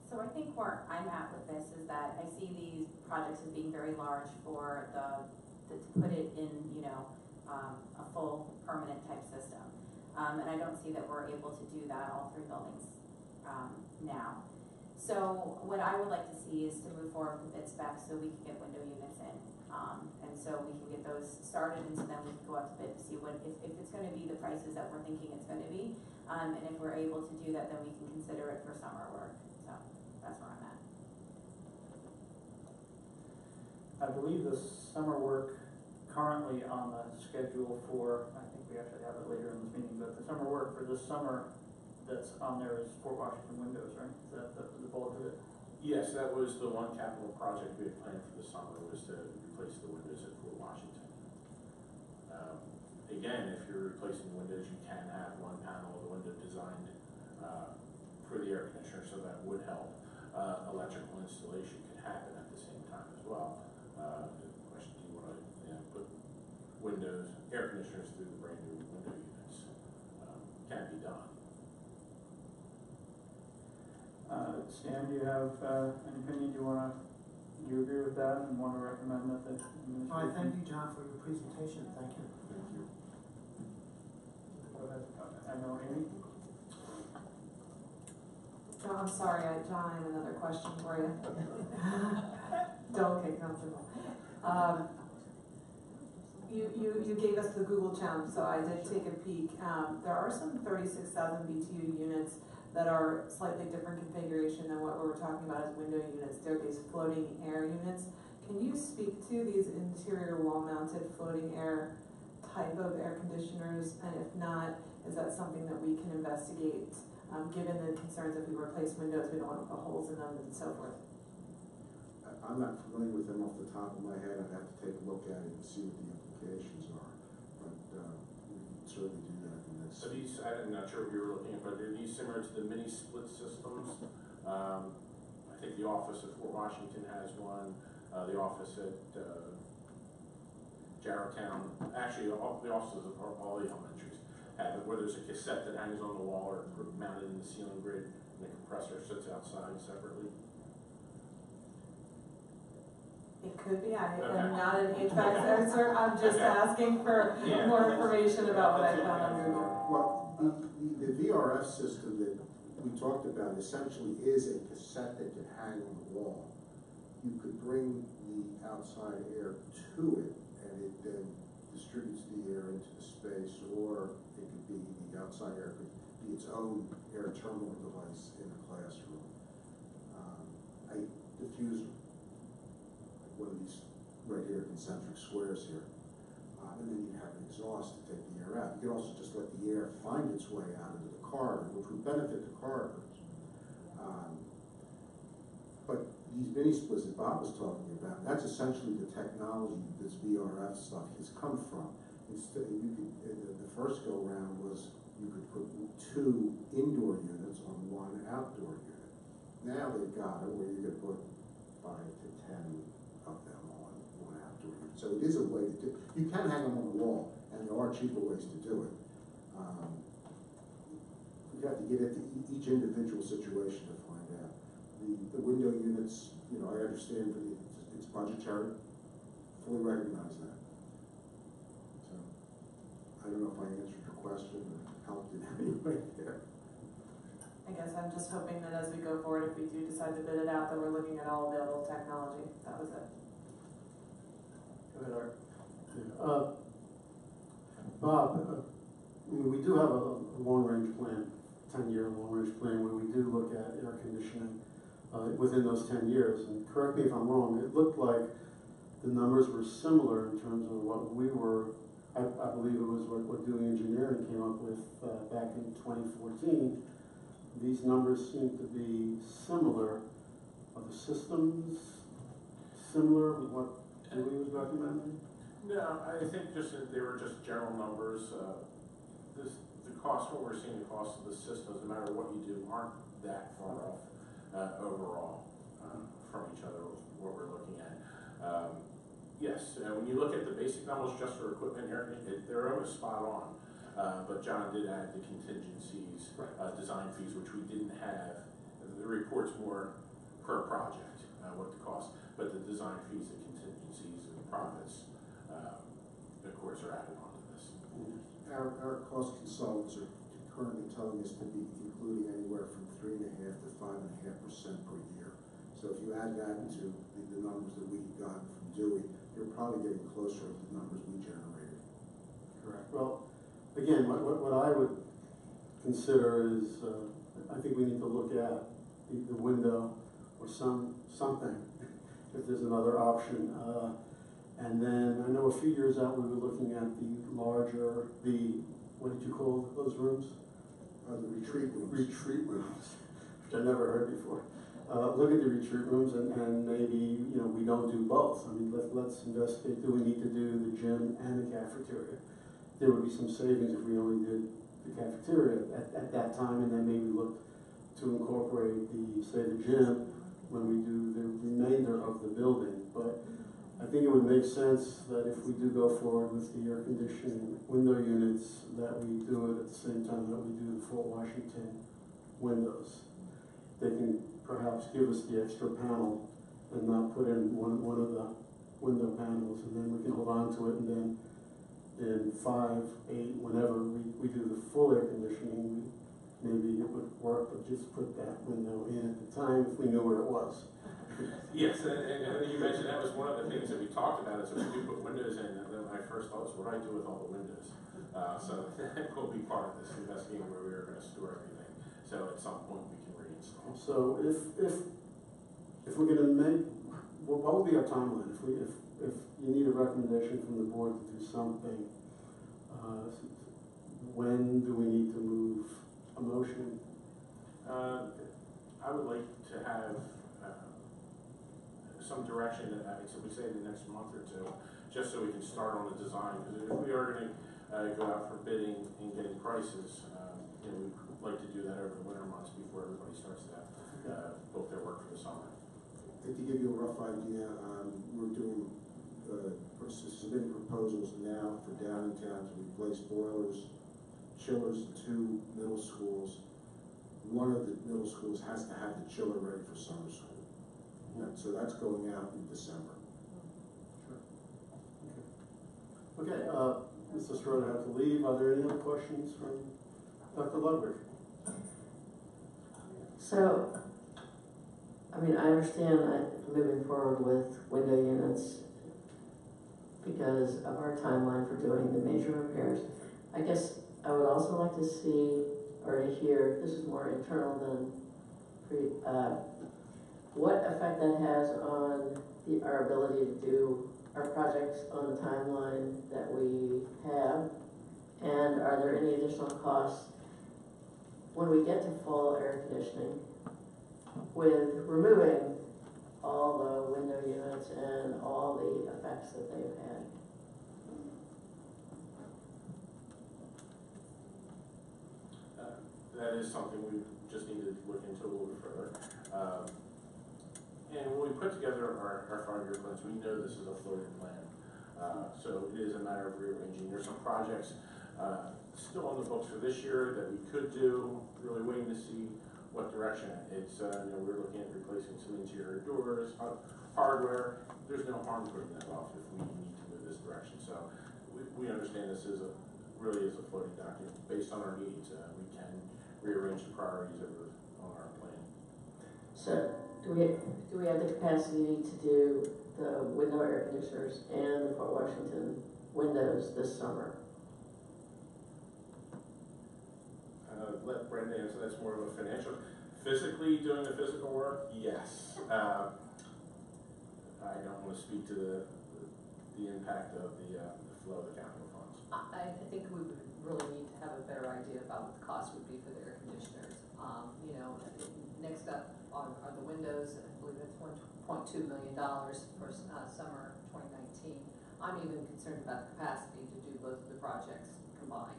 So I think where I'm at with this is that I see these projects as being very large for to put it in, a full permanent type system. And I don't see that we're able to do that, all 3 buildings, now. So what I would like to see is to move forward with bid specs so we can get window units in. And so we can get those started, and so then we can go out to bid to see if it's gonna be the prices that we're thinking it's gonna be. And if we're able to do that, then we can consider it for summer work. So that's where I'm at. I believe the summer work currently on the schedule for, I think we actually have it later in this meeting, but the summer work for this summer that's on there is Fort Washington windows, right? Is that the bulk of it? Yes, that was the one capital project we had planned for the summer, was to replace the windows at Fort Washington. Again, if you're replacing the windows, you can have one panel of the window designed for the air conditioner, so that would help. Electrical installation can happen at the same time as well. The question, do you want to put windows, air conditioners through the brand new window units? Can be done. Stan, do you have an opinion? Do you agree with that and want to recommend that the administration? All right, thank you, John, for your presentation. Thank you. Thank you. Go ahead. I know, Amy? John, I'm sorry, John, I have another question for you. Don't get comfortable. you gave us the Google Challenge, so I did take a peek. There are some 36,000 BTU units that are slightly different configuration than what we were talking about as window units. They're these floating air units. Can you speak to these interior wall-mounted floating air type of air conditioners? And if not, is that something that we can investigate, given the concerns if we replace windows, we don't want to put holes in them and so forth? I'm not familiar with them off the top of my head. I'd have to take a look at it and see what the implications are. But we can certainly do that in this. So these, I'm not sure what you were looking at, but are these similar to the mini split systems? I think the office at Fort Washington has one. The office at Jarretttown, actually all the offices of all the elementaries have it, where there's a cassette that hangs on the wall or mounted in the ceiling grid, and the compressor sits outside separately. It could be. I Okay. am not an HVAC expert. I'm just asking for more information about what I found on Google. Well, the VRF system that we talked about essentially is a cassette that can hang on the wall. You could bring the outside air to it, and it then distributes the air into the space, or it could be the outside air could be its own air terminal device in a classroom. A diffuser, like one of these right here, concentric squares here, and then you have an exhaust to take the air out. You can also just let the air find its way out into the corridor, which would benefit the corridors. But these mini splits that Bob was talking about, that's essentially the technology this VRF stuff has come from. Instead, you could, the first go round was you could put 2 indoor units on 1 outdoor unit. Now they've got it where you could put 5 to 10 of them on 1 outdoor unit. So it is a way to do. You can hang them on the wall, and there are cheaper ways to do it. You have to get into each individual situation to find out. The window units, you know, I understand that it's budgetary, fully recognize that. So, I don't know if I answered your question or helped in any way there. I guess I'm just hoping that as we go forward, if we do decide to bid it out, that we're looking at all available technology. That was it. Go ahead, Art. Bob, we do have a long-range plan, 10-year long-range plan, where we do look at air conditioning within those 10 years. And correct me if I'm wrong, it looked like the numbers were similar in terms of what we were, I believe it was what Dewey Engineering came up with back in 2014. These numbers seem to be similar. Are the systems similar with what Dewey was recommending? No, I think just that they were just general numbers. The cost, what we're seeing, the cost of the systems, no matter what you do, aren't that far off overall from each other, what we're looking at. Yes, when you look at the basic numbers just for equipment, they're almost spot on. But John did add the contingencies, design fees, which we didn't have. The report's more per project, what the cost, but the design fees, the contingencies, and the profits, of course, are added onto this. Our cost consultants are currently telling us to be including anywhere from 3.5% to 5.5% per year. So if you add that to the numbers that we got from Dewey, you're probably getting closer to the numbers we generated. Correct. Well, again, what I would consider is, I think we need to look at the window or something, if there's another option. And then I know a few years out we were looking at the larger, what did you call those rooms? The retreat rooms. Retreat rooms, which I never heard before. Look at the retreat rooms and maybe, you know, we don't do both. I mean, let's investigate, do we need to do the gym and the cafeteria? There would be some savings if we only did the cafeteria at that time, and then maybe look to incorporate the gym when we do the remainder of the building. But I think it would make sense that if we do go forward with the air conditioning window units, that we do it at the same time that we do the Fort Washington windows. They can perhaps give us the extra panel and not put in one of the window panels, and then we can hold on to it, and then in 5, 8, whenever we do the full air conditioning, maybe it would work, but just put that window in at the time if we knew where it was. Yes, and you mentioned that was one of the things that we talked about, is if we do put windows in, and then my first thought was, what do I do with all the windows? So that will be part of this investigating where we are gonna store everything, so at some point we can reinstall. So if we're gonna make, what would be our timeline? If you need a recommendation from the board to do something, when do we need to move a motion? I would like to have some direction, so we say the next month or two, just so we can start on the design, because if we are gonna go out for bidding and getting prices, we'd like to do that over the winter months before everybody starts to book their work for the summer. To give you a rough idea, we're doing, submitting proposals now for Downingtown to replace boilers, chillers in 2 middle schools. One of the middle schools has to have the chiller ready for summer school. So that's going out in December. Okay, Mr. Schroeder had to leave. Are there any other questions from Dr. Ludwig? So, I mean, I understand that moving forward with window units because of our timeline for doing the major repairs. I guess I would also like to see or to hear, this is more internal than what effect that has on our ability to do our projects on the timeline that we have, and are there any additional costs when we get to fall air conditioning with removing all the window units and all the effects that they've had? That is something we just need to look into a little bit further. And when we put together our 5-year plans, we know this is a floating plan. So it is a matter of rearranging. There's some projects still on the books for this year that we could do, really waiting to see what direction. It's, we're looking at replacing some interior doors, hardware. There's no harm putting that off if we need to move this direction. So we understand this is really is a floating document. Based on our needs, we can rearrange the priorities on our plan. So do we have the capacity to do the window air conditioners and the Fort Washington windows this summer? Let Brenda answer. That's more of a financial. Physically doing the physical work, yes. I don't want to speak to the impact of the flow of the capital funds. I think we would really need to have a better idea about what the cost would be for the air conditioners. Next up are the windows. I believe it's $1.2 million for summer 2019. I'm even concerned about the capacity to do both of the projects combined.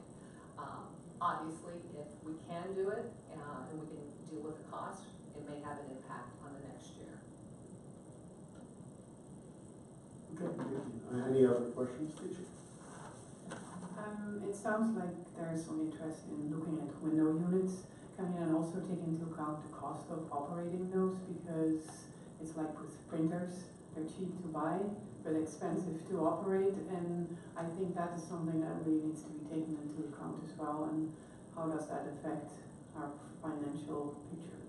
Obviously, if we can do it and we can deal with the cost, it may have an impact on the next year. Okay, thank you. Any other questions, teacher? It sounds like there is some interest in looking at window units. Can you then also take into account the cost of operating those? Because it's like with printers, they're cheap to buy, but expensive to operate, and I think that is something that really needs to be taken into account as well, and how does that affect our financial picture?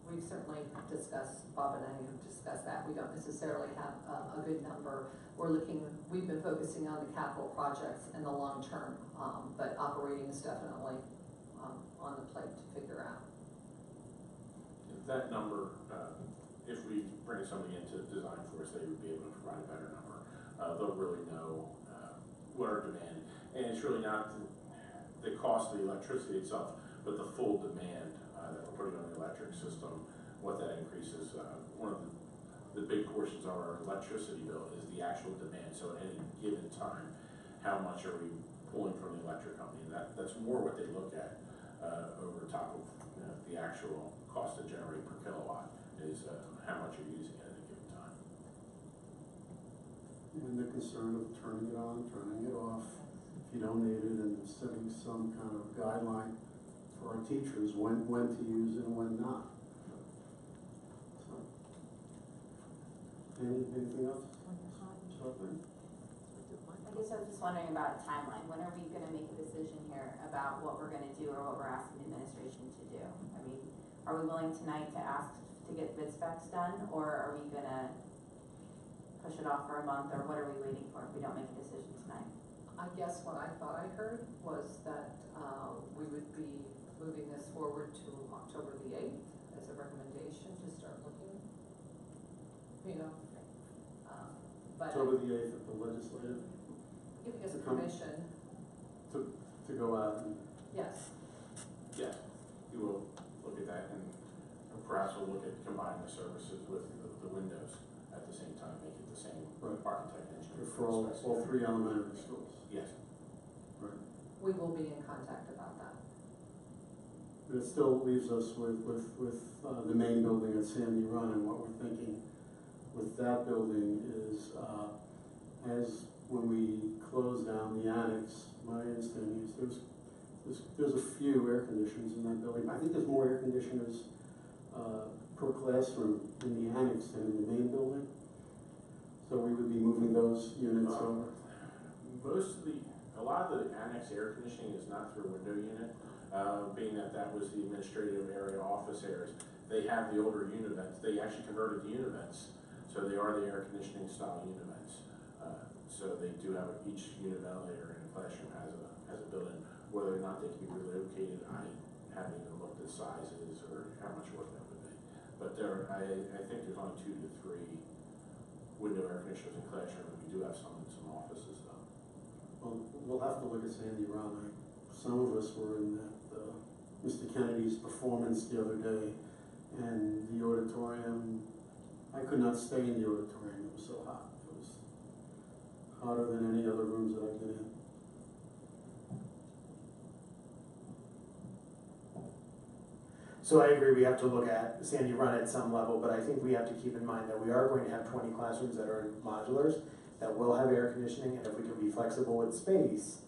We've certainly discussed, Bob and I have discussed that. We don't necessarily have a good number. We've been focusing on the capital projects in the long term, but operating is definitely on the plate to figure out. That number, if we bring somebody into design for us, they would be able to provide a better number. They'll really know what our demand, and it's really not the cost of the electricity itself, but the full demand that we're putting on the electric system, what that increases. One of the big portions of our electricity bill is the actual demand. So at any given time, how much are we pulling from the electric company? That's more what they look at over top of the actual cost to generate per kilowatt is how much you're using at any given time. And the concern of turning it on, turning it off, if you don't need it, and setting some kind of guideline for our teachers when to use it and when not. So, anything else? I guess I was just wondering about a timeline. When are we going to make a decision here about what we're going to do or what we're asking the administration to do? I mean, are we willing tonight to ask to to get bid specs done, or are we gonna push it off for a month, or what are we waiting for if we don't make a decision tonight? I guess what I thought I heard was that, we would be moving this forward to October the 8th as a recommendation to start looking, you know, but. October the 8th at the legislative, Giving us to come- permission, to go out and, yes. Yeah, you will look at that and perhaps we'll look at combining the services with the windows at the same time, make it the same Right. architect engineer. for all three elementary schools. Yes. Right. We will be in contact about that. But it still leaves us with the main building at Sandy Run, and what we're thinking with that building is, as when we close down the annex, my understanding is there's a few air conditioners in that building. I think there's more air conditioners per classroom in the annex than in the main building. So we would be moving those units over. A lot of the annex air conditioning is not through a window unit, being that was the administrative area office areas. They have the older univents. They actually converted to univents, so they are the air conditioning style univents. So they do have each unit ventilator in a classroom has a built-in. Whether or not they can be relocated, I haven't even looked at sizes or how much work that would be. But I think there's only 2 to 3 window air conditioners in classrooms. We do have some in some offices though. Well, we'll have to look at Sandy Run. Some of us were in that Mr. Kennedy's performance the other day, and the auditorium, I could not stay in the auditorium. It was so hot. It was hotter than any other rooms that I've been in. So I agree, we have to look at Sandy Run at some level, but I think we have to keep in mind that we are going to have 20 classrooms that are in modulars, that will have air conditioning, and if we can be flexible with space,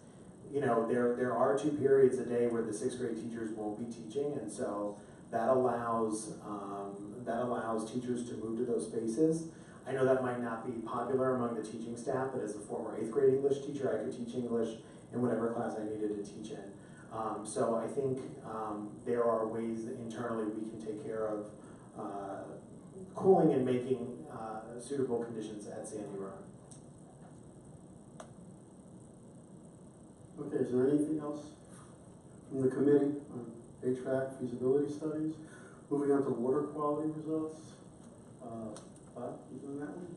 you know, there are 2 periods a day where the 6th grade teachers won't be teaching, and so that allows teachers to move to those spaces. I know that might not be popular among the teaching staff, but as a former 8th grade English teacher, I could teach English in whatever class I needed to teach in. So I think there are ways that internally we can take care of cooling and making suitable conditions at Sandy Run. Okay, is there anything else from the committee on HVAC feasibility studies? Moving on to water quality results. Bob, you doing that one?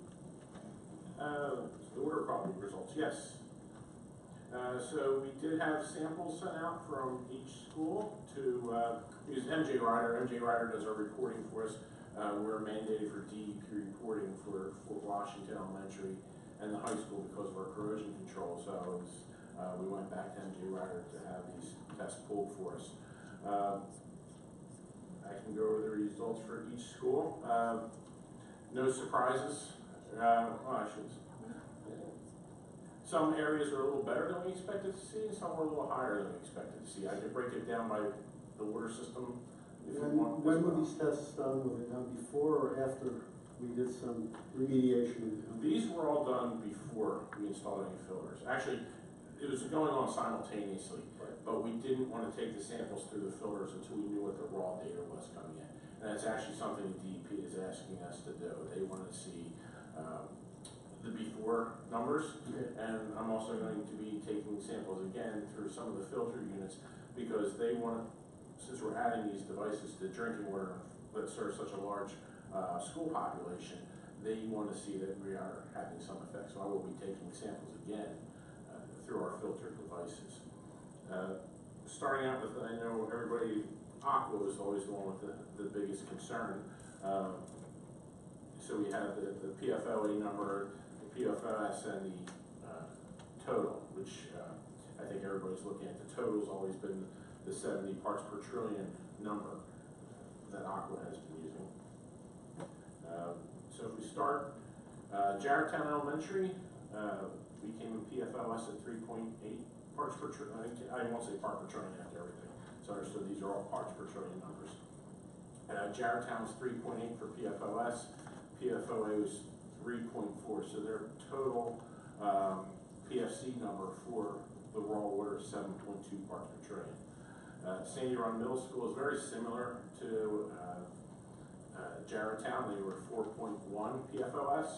The water quality results, yes. So we did have samples sent out from each school to use MJ Ryder. MJ Ryder does our reporting for us. We're mandated for DEP reporting for Washington Elementary and the high school because of our corrosion control. So we went back to MJ Ryder to have these tests pulled for us. I can go over the results for each school. No surprises. Some areas are a little better than we expected to see, and some are a little higher than we expected to see. I could break it down by the water system if you want. When were these tests done? Were they done before or after we did some remediation? These were all done before we installed any filters. Actually, it was going on simultaneously, but we didn't want to take the samples through the filters until we knew what the raw data was coming in. And that's actually something the DEP is asking us to do. They want to see the before numbers, and I'm also going to be taking samples again through some of the filter units because they want, since we're adding these devices to drinking water that serves such a large school population, they want to see that we are having some effect. So I will be taking samples again through our filter devices. Starting out with, I know everybody, Aqua is always the one with the biggest concern. So we have the PFOA number, the PFOS, and the total, which I think everybody's looking at. The total's always been the 70 parts per trillion number that Aqua has been using. So if we start, Jarretttown Elementary, we came in PFOS at 3.8 parts per trillion. I won't say part per trillion after everything. So understood these are all parts per trillion numbers. Jarretttown was 3.8 for PFOS. PFOA was 3.4. So their total PFC number for the raw water is 7.2 parts per trillion. Sandy Run Middle School is very similar to Jarretown, they were 4.1 PFOS,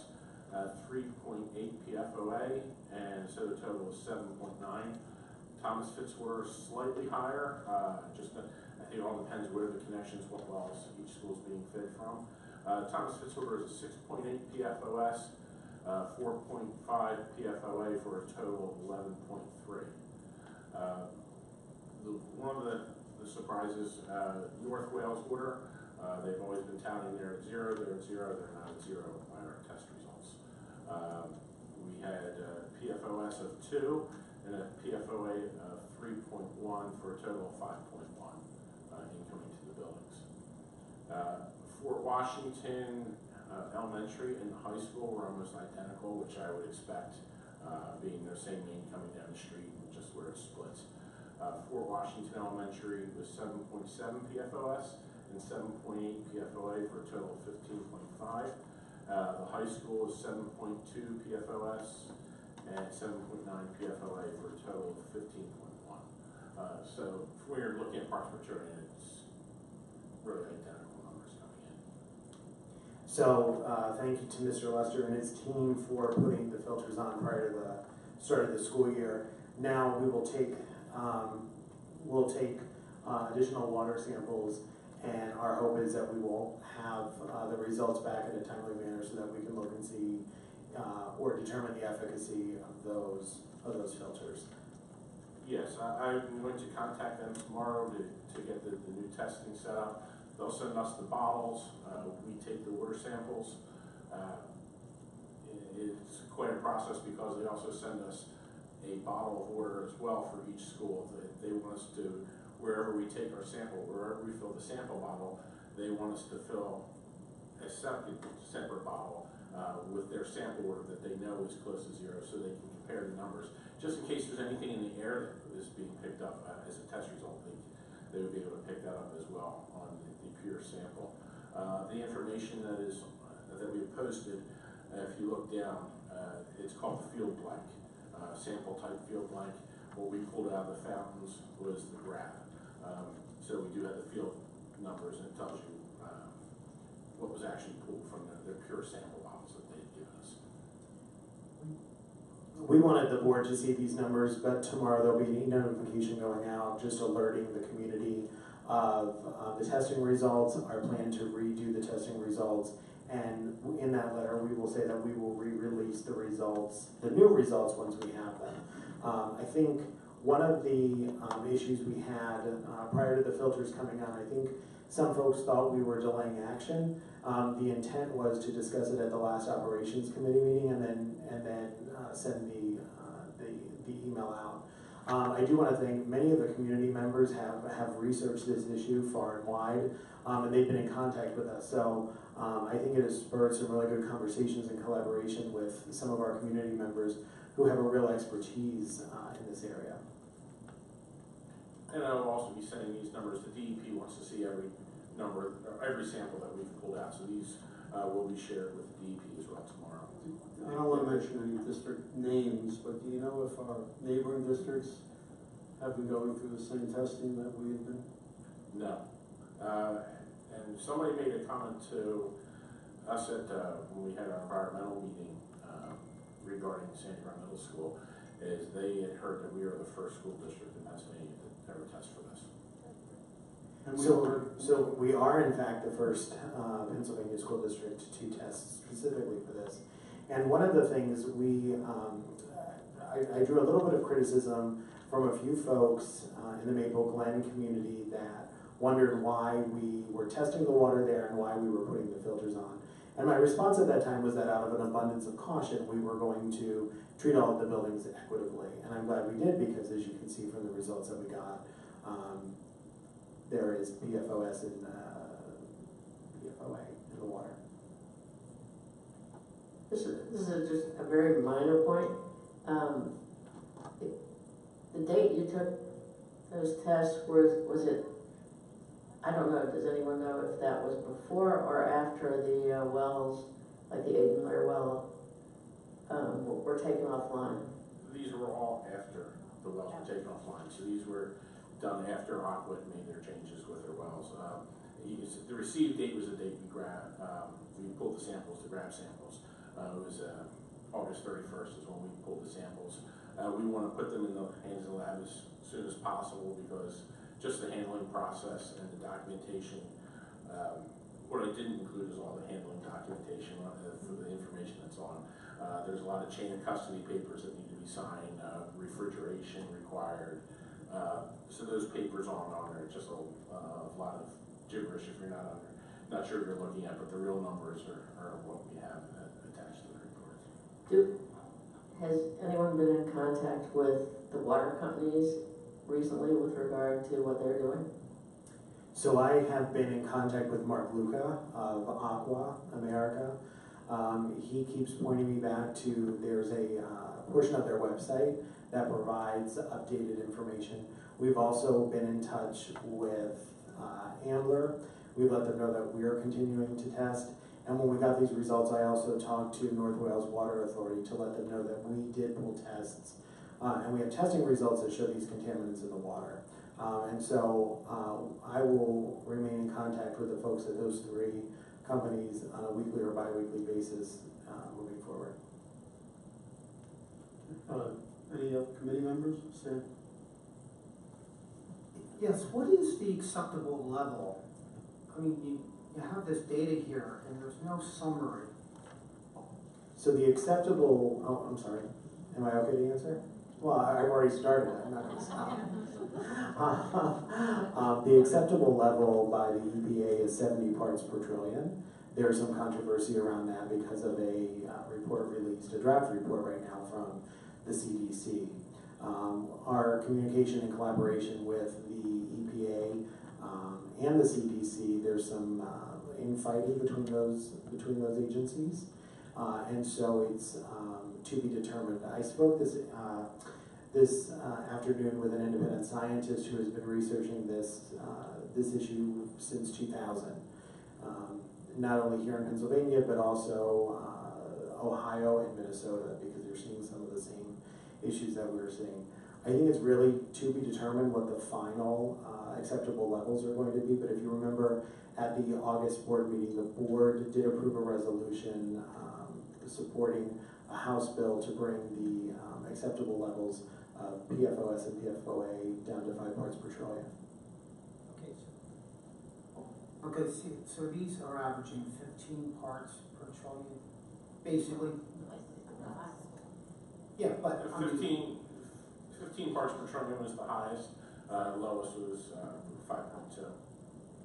3.8 PFOA, and so the total was 7.9. Thomas Fitzwater slightly higher, I think it all depends where the connections, what wells each school's being fed from. Thomas Fitzwater is a 6.8 PFOS, 4.5 PFOA for a total of 11.3. One of the surprises, North Wales Water, they've always been touting they're at 0, they're at 0, they're not at 0 by our test results. We had PFOS of 2 and a PFOA of 3.1 for a total of 5.1 incoming to the buildings. Fort Washington Elementary and high school were almost identical, which I would expect being their same main coming down the street, just where it splits. Fort Washington Elementary was 7.7 PFOS and 7.8 PFOA for a total of 15.5. The high school is 7.2 PFOS and 7.9 PFOA for a total of 15.1. So when you're looking at parts per trillion, it's really identical numbers coming in. So thank you to Mr. Lester and his team for putting the filters on prior to the start of the school year. Now we will take additional water samples, and our hope is that we will have the results back in a timely manner so that we can look and see or determine the efficacy of those filters. Yes, I'm going to contact them tomorrow to get the new testing set up. They'll send us the bottles. We take the water samples. It's quite a process because they also send us a bottle of water as well for each school. They want us to, wherever we take our sample, wherever we fill the sample bottle, they want us to fill a separate bottle with their sample water that they know is close to 0 so they can compare the numbers. Just in case there's anything in the air that is being picked up as a test result, they would be able to pick that up as well on the pure sample. The information that we have posted, if you look down, it's called the field blank, sample type field blank. What we pulled out of the fountains was the graph. So we do have the field numbers, and it tells you what was actually pulled from their pure sample bottles that they've given us. We wanted the board to see these numbers, but tomorrow there'll be an e-notification going out just alerting the community of the testing results, our plan to redo the testing results, and in that letter we will say that we will re-release the results, the new results, once we have them. I think one of the issues we had prior to the filters coming on, I think some folks thought we were delaying action. The intent was to discuss it at the last operations committee meeting and then send the email out. I do want to thank many of the community members have researched this issue far and wide, and they've been in contact with us. So I think it has spurred some really good conversations and collaboration with some of our community members who have a real expertise in this area. And I'll also be sending these numbers. The DEP wants to see every number, every sample that we've pulled out. So these will be shared with the DEP as well tomorrow. I don't want to mention any district names, but do you know if our neighboring districts have been going through the same testing that we have been? No. And somebody made a comment to us at when we had our environmental meeting regarding Sandy Run Middle School, is they had heard that we are the first school district in Pennsylvania to ever test for this. So we are in fact the first Pennsylvania school district to test specifically for this. And one of the things I drew a little bit of criticism from a few folks in the Maple Glen community that wondered why we were testing the water there and why we were putting the filters on. And my response at that time was that out of an abundance of caution, we were going to treat all of the buildings equitably. And I'm glad we did, because as you can see from the results that we got, there is PFOS and PFOA in the water. This is just a very minor point. The date you took those tests, was it, I don't know, does anyone know if that was before or after the wells, like the Aidenmiller well, were taken offline? These were all after the wells were taken offline. So these were done after Aqua made their changes with their wells. The receive date was the date we grabbed, we pulled the samples to grab samples. It was August 31st is when we pulled the samples. We want to put them in the hands of the lab as soon as possible because just the handling process and the documentation. What I didn't include is all the handling documentation for the information that's on. There's a lot of chain of custody papers that need to be signed, refrigeration required. So those papers aren't on there, just a lot of gibberish if you're not sure what you're looking at, but the real numbers are what we have attached to the report. Has anyone been in contact with the water companies recently with regard to what they're doing? So I have been in contact with Mark Luca of Aqua America. He keeps pointing me back to, there's a portion of their website that provides updated information. We've also been in touch with Ambler. We've let them know that we're continuing to test. And when we got these results, I also talked to North Wales Water Authority to let them know that we did pull tests. And we have testing results that show these contaminants in the water. And so I will remain in contact with the folks at those three companies on a weekly or bi-weekly basis moving forward. Any committee members? Sam? Yes, what is the acceptable level? I mean, you have this data here and there's no summary. So the acceptable, oh, I'm sorry, am I okay to answer? Well, I've already started, I'm not going to stop. The acceptable level by the EPA is 70 parts per trillion. There's some controversy around that because of a report released, a draft report right now from the CDC. Our communication and collaboration with the EPA and the CDC, there's some infighting between those agencies, and so it's to be determined. I spoke this afternoon with an independent scientist who has been researching this issue since 2000, not only here in Pennsylvania but also Ohio and Minnesota, because they're seeing some of the same issues that we're seeing. I think it's really to be determined what the final acceptable levels are going to be, but if you remember at the August board meeting, the board did approve a resolution supporting a House bill to bring the acceptable levels of PFOS and PFOA down to 5 parts per trillion. Okay, so these are averaging 15 parts per trillion, basically? Yeah, but 15 parts per trillion was the highest. Lowest was 5.2.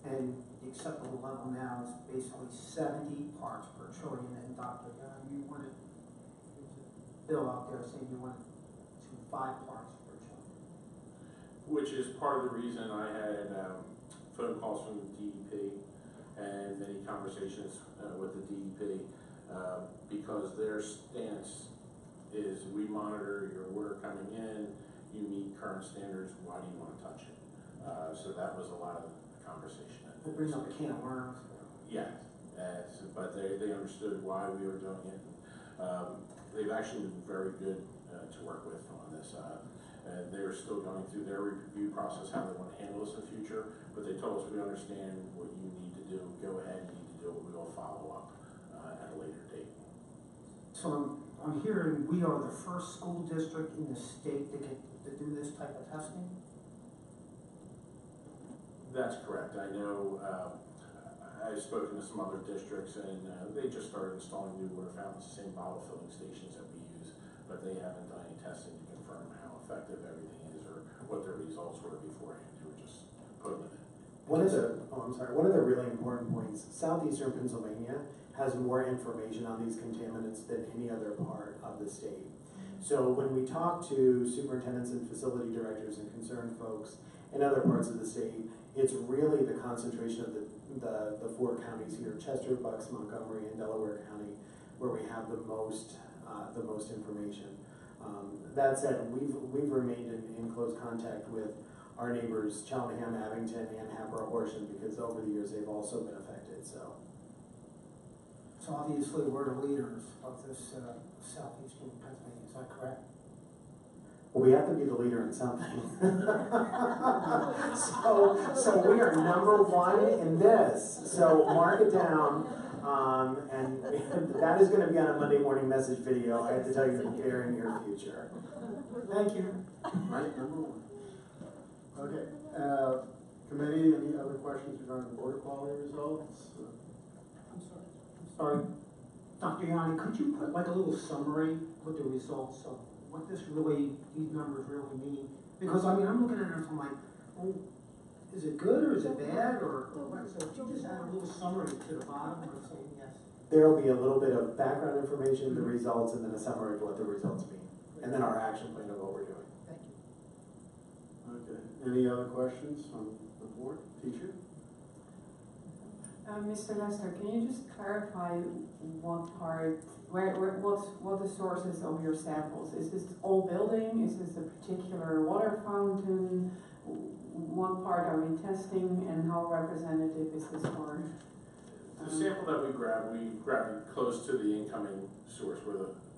And the acceptable level now is basically 70 parts per trillion. And Dr. You wanted Bill out there saying you wanted to 5 parts per trillion. Which is part of the reason I had phone calls from the DEP and many conversations with the DEP because their stance is we monitor your water coming in, you meet current standards, why do you want to touch it? So that was a lot of the conversation. It brings up a can of worms. Yeah, but they understood why we were doing it. They've actually been very good to work with on this. They're still going through their review process, how they want to handle this in the future, but they told us we understand what you need to do, go ahead, you need to do it, we will follow up at a later date. So I'm hearing we are the first school district in the state to do this type of testing? That's correct. I know I've spoken to some other districts and they just started installing new water fountains, the same bottle filling stations that we use, but they haven't done any testing to confirm how effective everything is or what their results were beforehand. They were just putting it in. One of the really important points, southeastern Pennsylvania has more information on these contaminants than any other part of the state. So when we talk to superintendents and facility directors and concerned folks in other parts of the state, it's really the concentration of the 4 counties here, Chester, Bucks, Montgomery, and Delaware County, where we have the most information. That said, we've remained in close contact with our neighbors, Cheltenham, Abington, and Hatboro, Horsham, because over the years they've also been affected. So obviously we're the leaders of this southeastern Pennsylvania. Is that correct? Well, we have to be the leader in something. So we are number one in this, so mark it down. And that is gonna be on a Monday morning message video, I have to tell you, in the very near future. Thank you. Right, number one. Okay, committee, any other questions regarding the border quality results? I'm sorry, Dr. Yanni, could you put like a little summary with the results of what this really, these numbers really mean? Because I mean, I'm looking at it and I'm like, oh, is it good or is it bad or what? So if you just add a little summary to the bottom or saying yes. There'll be a little bit of background information, the results, and then a summary of what the results mean. And then our action plan of what we're doing. Thank you. Okay, any other questions from the board? Teacher? Mr. Lester, can you just clarify what part, what the sources of your samples? Is this the whole building? Is this a particular water fountain? What part are we testing and how representative is this for? The sample that we grabbed it close to the incoming source,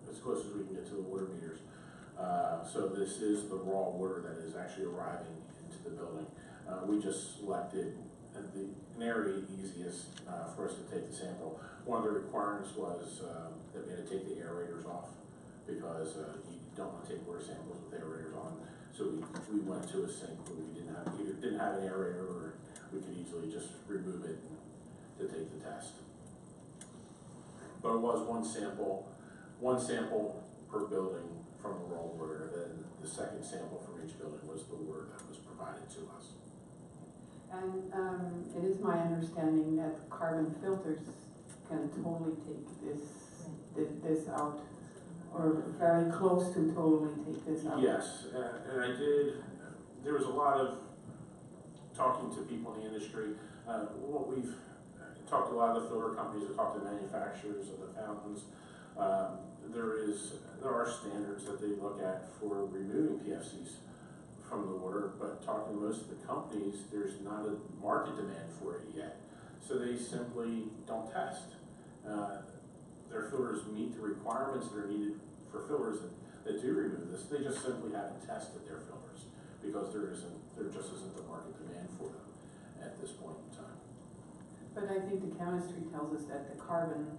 as close as we can get to the water meters. So this is the raw water that is actually arriving into the building. We just selected an area easiest for us to take the sample. One of the requirements was that we had to take the aerators off because you don't want to take water samples with aerators on. So we went to a sink where we either didn't have an aerator or we could easily just remove it to take the test. But it was one sample per building from the raw water. Then the second sample from each building was the water that was provided to us. And it is my understanding that carbon filters can totally take this out, or very close to totally take this out. Yes, and I did. There was a lot of talking to people in the industry. What we've talked to a lot of the filter companies, I've talked to the manufacturers of the fountains. There are standards that they look at for removing PFCs from the water, but talking to most of the companies, there's not a market demand for it yet. So they simply don't test. Their filters meet the requirements that are needed for filters that do remove this. They just simply haven't tested their filters because there just isn't the market demand for them at this point in time. But I think the chemistry tells us that the carbon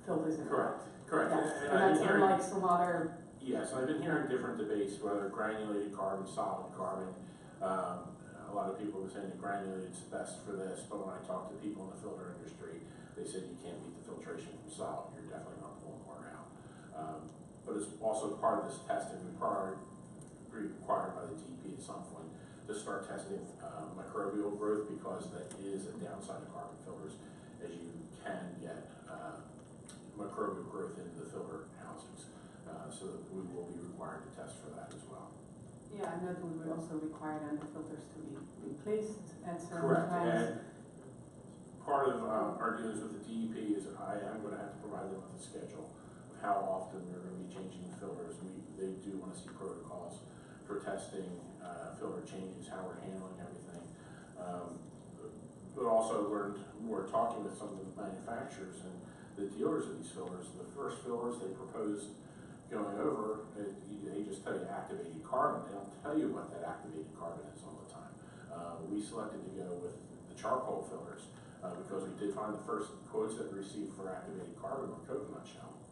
filters it. Correct. Yes. And that's unlike some other. Yes, I've been hearing different debates, whether granulated carbon, solid carbon. A lot of people were saying that granulated is best for this, but when I talk to people in the filter industry, they said you can't beat the filtration from solid. You're definitely not pulling water out. But it's also part of this testing required by the DEP at some point to start testing microbial growth, because that is a downside of carbon filters, as you can get microbial growth into the filter housings. So that we will be required to test for that as well. Yeah, and that would also require then the filters to be replaced at certain Correct. times. And part of our dealings with the DEP is I am going to have to provide them with a schedule of how often we're going to be changing the filters. They do want to see protocols for testing filter changes, how we're handling everything. But also we're talking with some of the manufacturers and the dealers of these filters. The first filters they proposed going over, they just tell you activated carbon. They don't tell you what that activated carbon is all the time. We selected to go with the charcoal filters because we did find the first quotes that we received for activated carbon were coconut shell,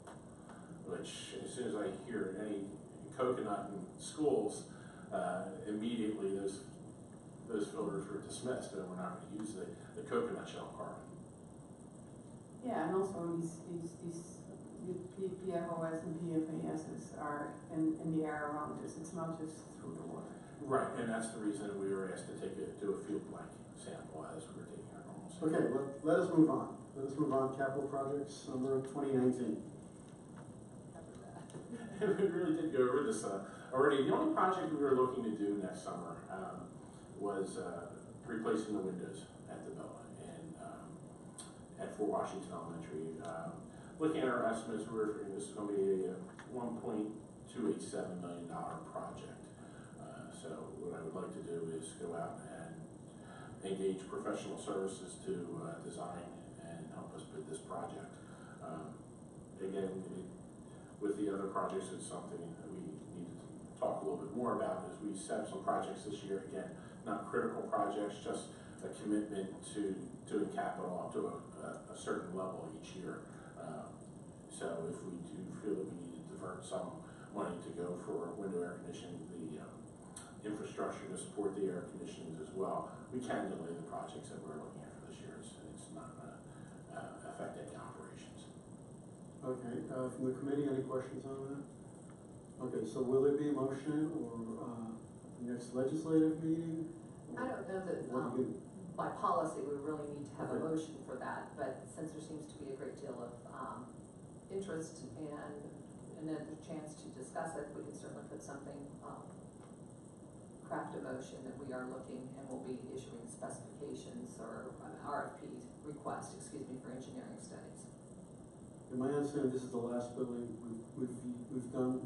which as soon as I hear any coconut in schools, immediately those filters were dismissed, and we're not going to use the coconut shell carbon. Yeah, and also these PFOS and PFASs are in the air around us. It's not just through the water. Right, and that's the reason we were asked to do a field blank sample as we were taking our normal sample. Okay, let us move on. Let us move on. Capital projects, summer 2019. We really did go over this already. The only project we were looking to do next summer was replacing the windows at the building and at Fort Washington Elementary. Looking at our estimates, we were figuring this is going to be a $1.287 million project. So what I would like to do is go out and engage professional services to design and help us bid this project. Again, with the other projects, it's something that we needed to talk a little bit more about is we set up some projects this year, again, not critical projects, just a commitment to doing capital up to a certain level each year. So if we do feel that we need to divert some money to go for window air conditioning, the infrastructure to support the air conditionings as well, we can delay the projects that we're looking at for this year. It's not going to affect any operations. Okay, from the committee, any questions on that? Okay, so will there be a motion or next legislative meeting? I don't know that, What do you- by policy, we really need to have a Okay. motion for that, but since there seems to be a great deal of, interest and then a chance to discuss it, we can certainly put something, craft a motion that we are looking and will be issuing specifications or an RFP request, for engineering studies. In my understanding, this is the last building we've done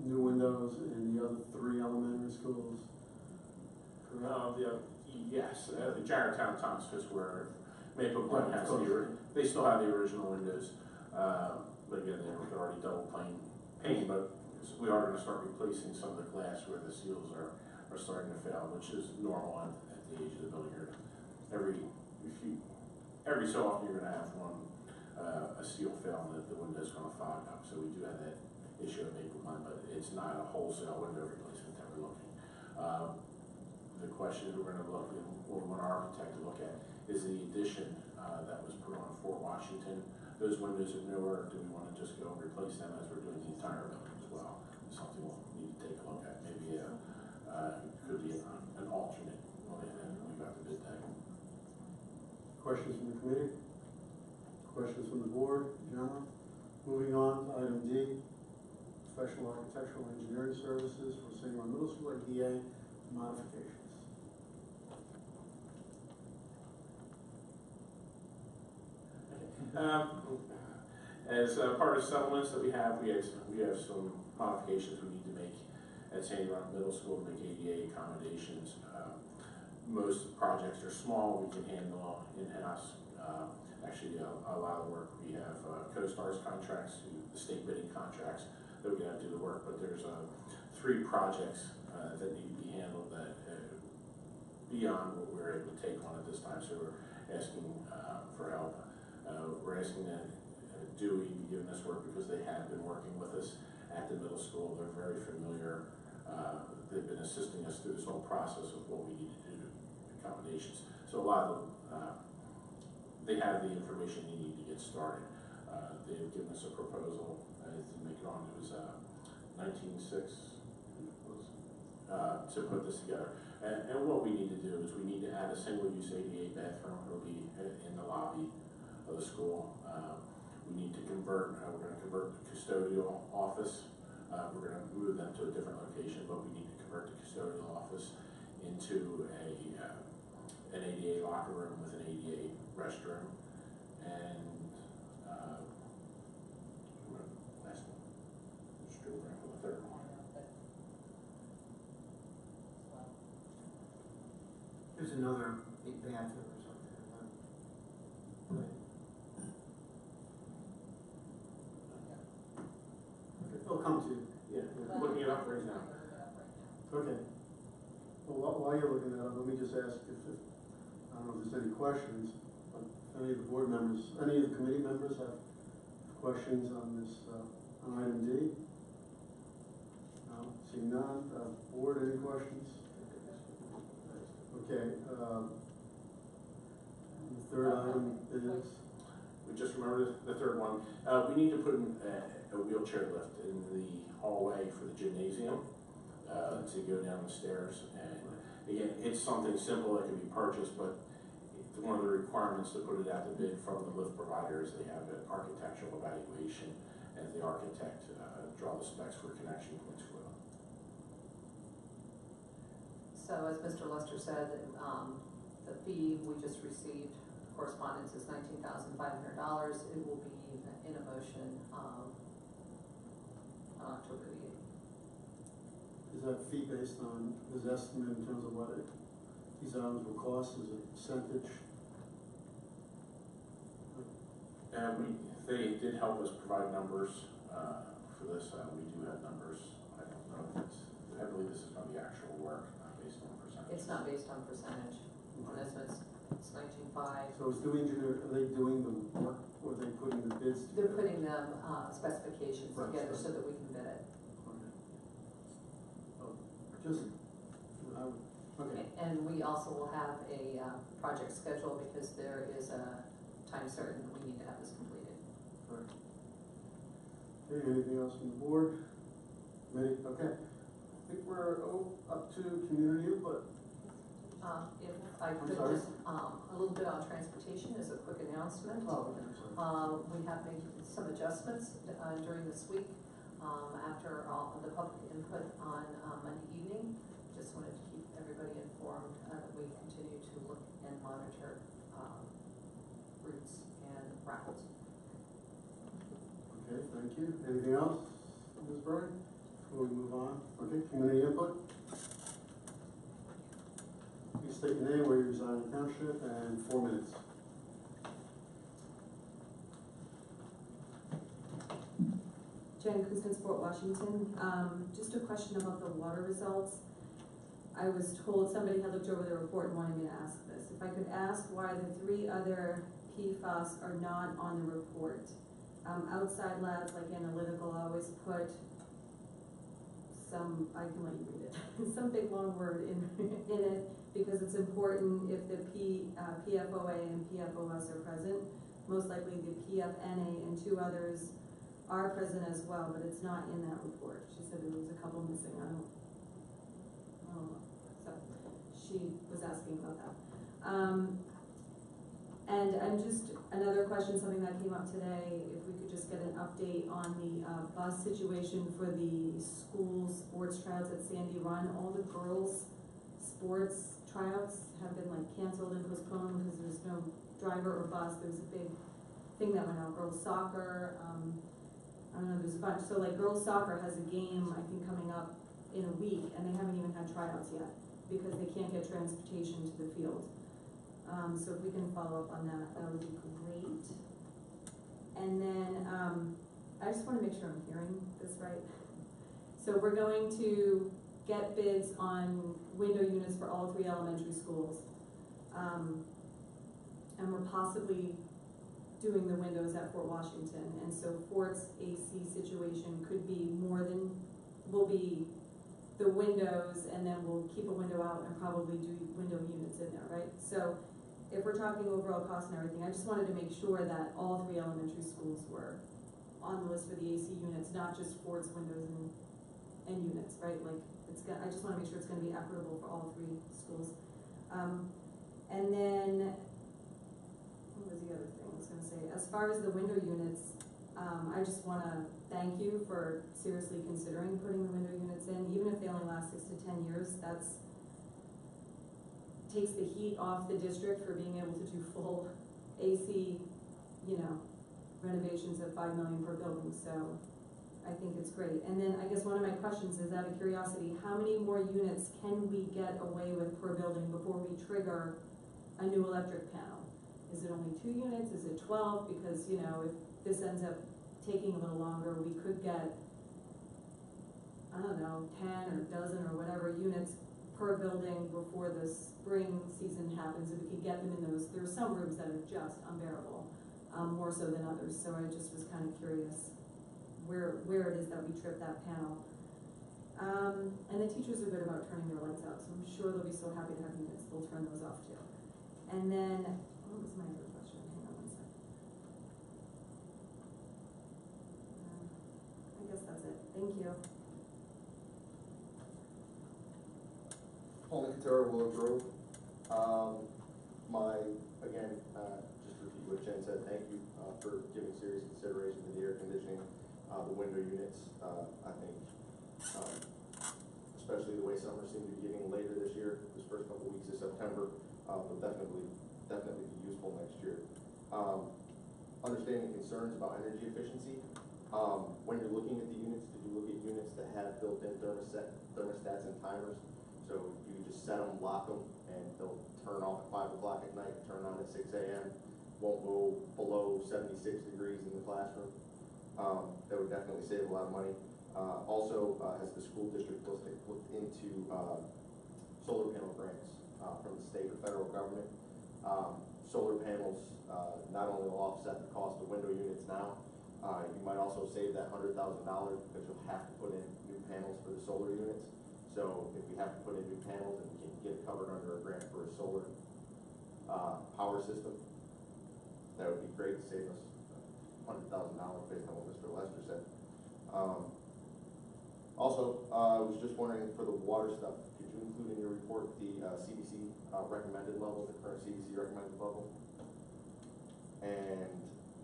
new windows in the other 3 elementary schools. Correct? Yes, the Jarretttown Thomas where Maple Glen Right, has of course. they still have the original windows, but again, they're already double pane, but we are gonna start replacing some of the glass where the seals are starting to fail, which is normal at the age of the building. Every so often you're gonna have a seal fail and the window's gonna fog up, so we do have that issue at Maple Glen, but it's not a wholesale window replacement that we're looking. The question we're gonna look at, or we want our architect to look at, is the addition that was put on Fort Washington. Those windows are newer. Do we want to just go and replace them as we're doing the entire building as well? It's something we'll need to take a look at. Maybe could be an alternate when we got the bid tag. Questions from the committee? Questions from the board, gentlemen? Moving on to item D, professional architectural engineering services for Sangamon Middle School ADA modifications. As part of settlements that we have some modifications we need to make at Sandy Run Middle School to make ADA accommodations. Most projects are small, we can handle in-house. Actually, a lot of work, we have CoStar's contracts, the state bidding contracts that we gotta do the work, but there's 3 projects that need to be handled that beyond what we're able to take on at this time, so we're asking for help. We're asking that Dewey be giving us work because they have been working with us at the middle school. They're very familiar. They've been assisting us through this whole process of what we need to do to accommodations. So a lot of them, they have the information they need to get started. They've given us a proposal to make it on. It was 19.6 to put this together. And what we need to do is we need to add a single-use ADA bathroom. It'll be in the lobby of the school. We need to convert, we're going to convert the custodial office. We're going to move them to a different location, but we need to convert the custodial office into an ADA locker room with an ADA restroom. And last one, just go around for the third one. There's another big bathroom or something. Right. Okay, they'll come to you. Yeah, looking it up right now. Okay. Well, while you're looking at it, let me just ask if I don't know if there's any questions, but if any of the board members, any of the committee members have questions on this, on item D? No, seeing none. Board, any questions? Okay, the third item is, We just remembered the third one. We need to put in a wheelchair lift in the hallway for the gymnasium to go down the stairs. And again, it's something simple that can be purchased, but one of the requirements to put it out to bid from the lift provider is they have an architectural evaluation, and the architect draw the specs for connection points for them. So as Mr. Lester said, the fee we just received, correspondence is $19,500. It will be in a motion on October the 8th. is that fee based on his estimate in terms of what these items will cost? Is it a percentage? They did help us provide numbers for this. We do have numbers. I don't know if it's I believe this is gonna be actual work, not based on percentage. It's not based on percentage, and that's what it's 19.5. So is Dewey Engineer, are they doing the work, or are they putting the bids They're together? putting them, specifications Right, together so- so that we can bid it. Okay. Oh, just, I would, okay. And we also will have a, project schedule because there is a time certain we need to have this completed. Right. Okay, anything else from the board? Committee, okay. I think we're up to community input. If I I'm could sorry? just, a little bit on transportation as a quick announcement. Oh, okay, I'm sorry. We have made some adjustments during this week after all of the public input on Monday evening. Just wanted to keep everybody informed that we continue to look and monitor routes and routes. Okay, thank you. Anything else, Ms. Berg, before we move on? Okay, community input. Please state your name, where you reside in the township, and 4 minutes. Jen Kuznin, Fort Washington. Just a question about the water results. I was told somebody had looked over the report and wanted me to ask this. If I could ask why the 3 other PFAS are not on the report. Outside labs like analytical always put some, I can let you read it, some big long word in it because it's important if the PFOA and PFOS are present. Most likely the PFNA and 2 others are present as well, but it's not in that report. She said there was a couple missing. I don't know. So she was asking about that. And I'm just, another question, something that came up today, if we could just get an update on the bus situation for the school sports tryouts at Sandy Run. All the girls' sports tryouts have been like canceled and postponed because there's no driver or bus. There was a big thing that went out. Girls soccer, I don't know, there's a bunch. So like girls soccer has a game, I think, coming up in a week, and they haven't even had tryouts yet because they can't get transportation to the field. So if we can follow up on that, that would be great. And then, I just wanna make sure I'm hearing this right. So we're going to get bids on window units for all 3 elementary schools. And we're possibly doing the windows at Fort Washington. And so Fort's AC situation could be more than, will be the windows, and then we'll keep a window out and probably do window units in there, right? So if we're talking overall cost and everything, I just wanted to make sure that all 3 elementary schools were on the list for the AC units, not just Ford's windows and units, right? Like, I just wanna make sure it's gonna be equitable for all 3 schools. And then, what was the other thing I was gonna say? As far as the window units, I just wanna thank you for seriously considering putting the window units in, even if they only last 6 to 10 years. That's takes the heat off the district for being able to do full AC, you know, renovations of $5 million per building. So I think it's great. And then I guess one of my questions is, out of curiosity, how many more units can we get away with per building before we trigger a new electric panel? Is it only 2 units? Is it 12? Because, you know, if this ends up taking a little longer, we could get, I don't know, 10 or a dozen or whatever units per building before the spring season happens. If we could get them in those, there are some rooms that are just unbearable, more so than others. So I just was kind of curious where it is that we trip that panel. And the teachers are good about turning their lights out, so I'm sure they'll be so happy to have units, they'll turn those off too. And then, what was my other question? Hang on one second. I guess that's it. Thank you. Paul Nicotero, Willow Grove. Again, just to repeat what Jen said, thank you for giving serious consideration to the air conditioning, the window units. I think, especially the way summer seemed to be getting later this year, this first couple weeks of September, will definitely be useful next year. Understanding concerns about energy efficiency, when you're looking at the units, did you look at units that have built-in thermostats and timers? So you just set them, lock them, and they'll turn off at 5 o'clock at night, turn on at 6 a.m. Won't go below 76 degrees in the classroom. That would definitely save a lot of money. Also, has the school district looked into solar panel grants from the state or federal government? Solar panels not only will offset the cost of window units now, you might also save that $100,000 because you'll have to put in new panels for the solar units. So if we have to put in new panels and we can get it covered under a grant for a solar power system, that would be great to save us $100,000 based on what Mr. Lester said. Also, I was just wondering for the water stuff, could you include in your report the CDC recommended level, the current CDC recommended level? And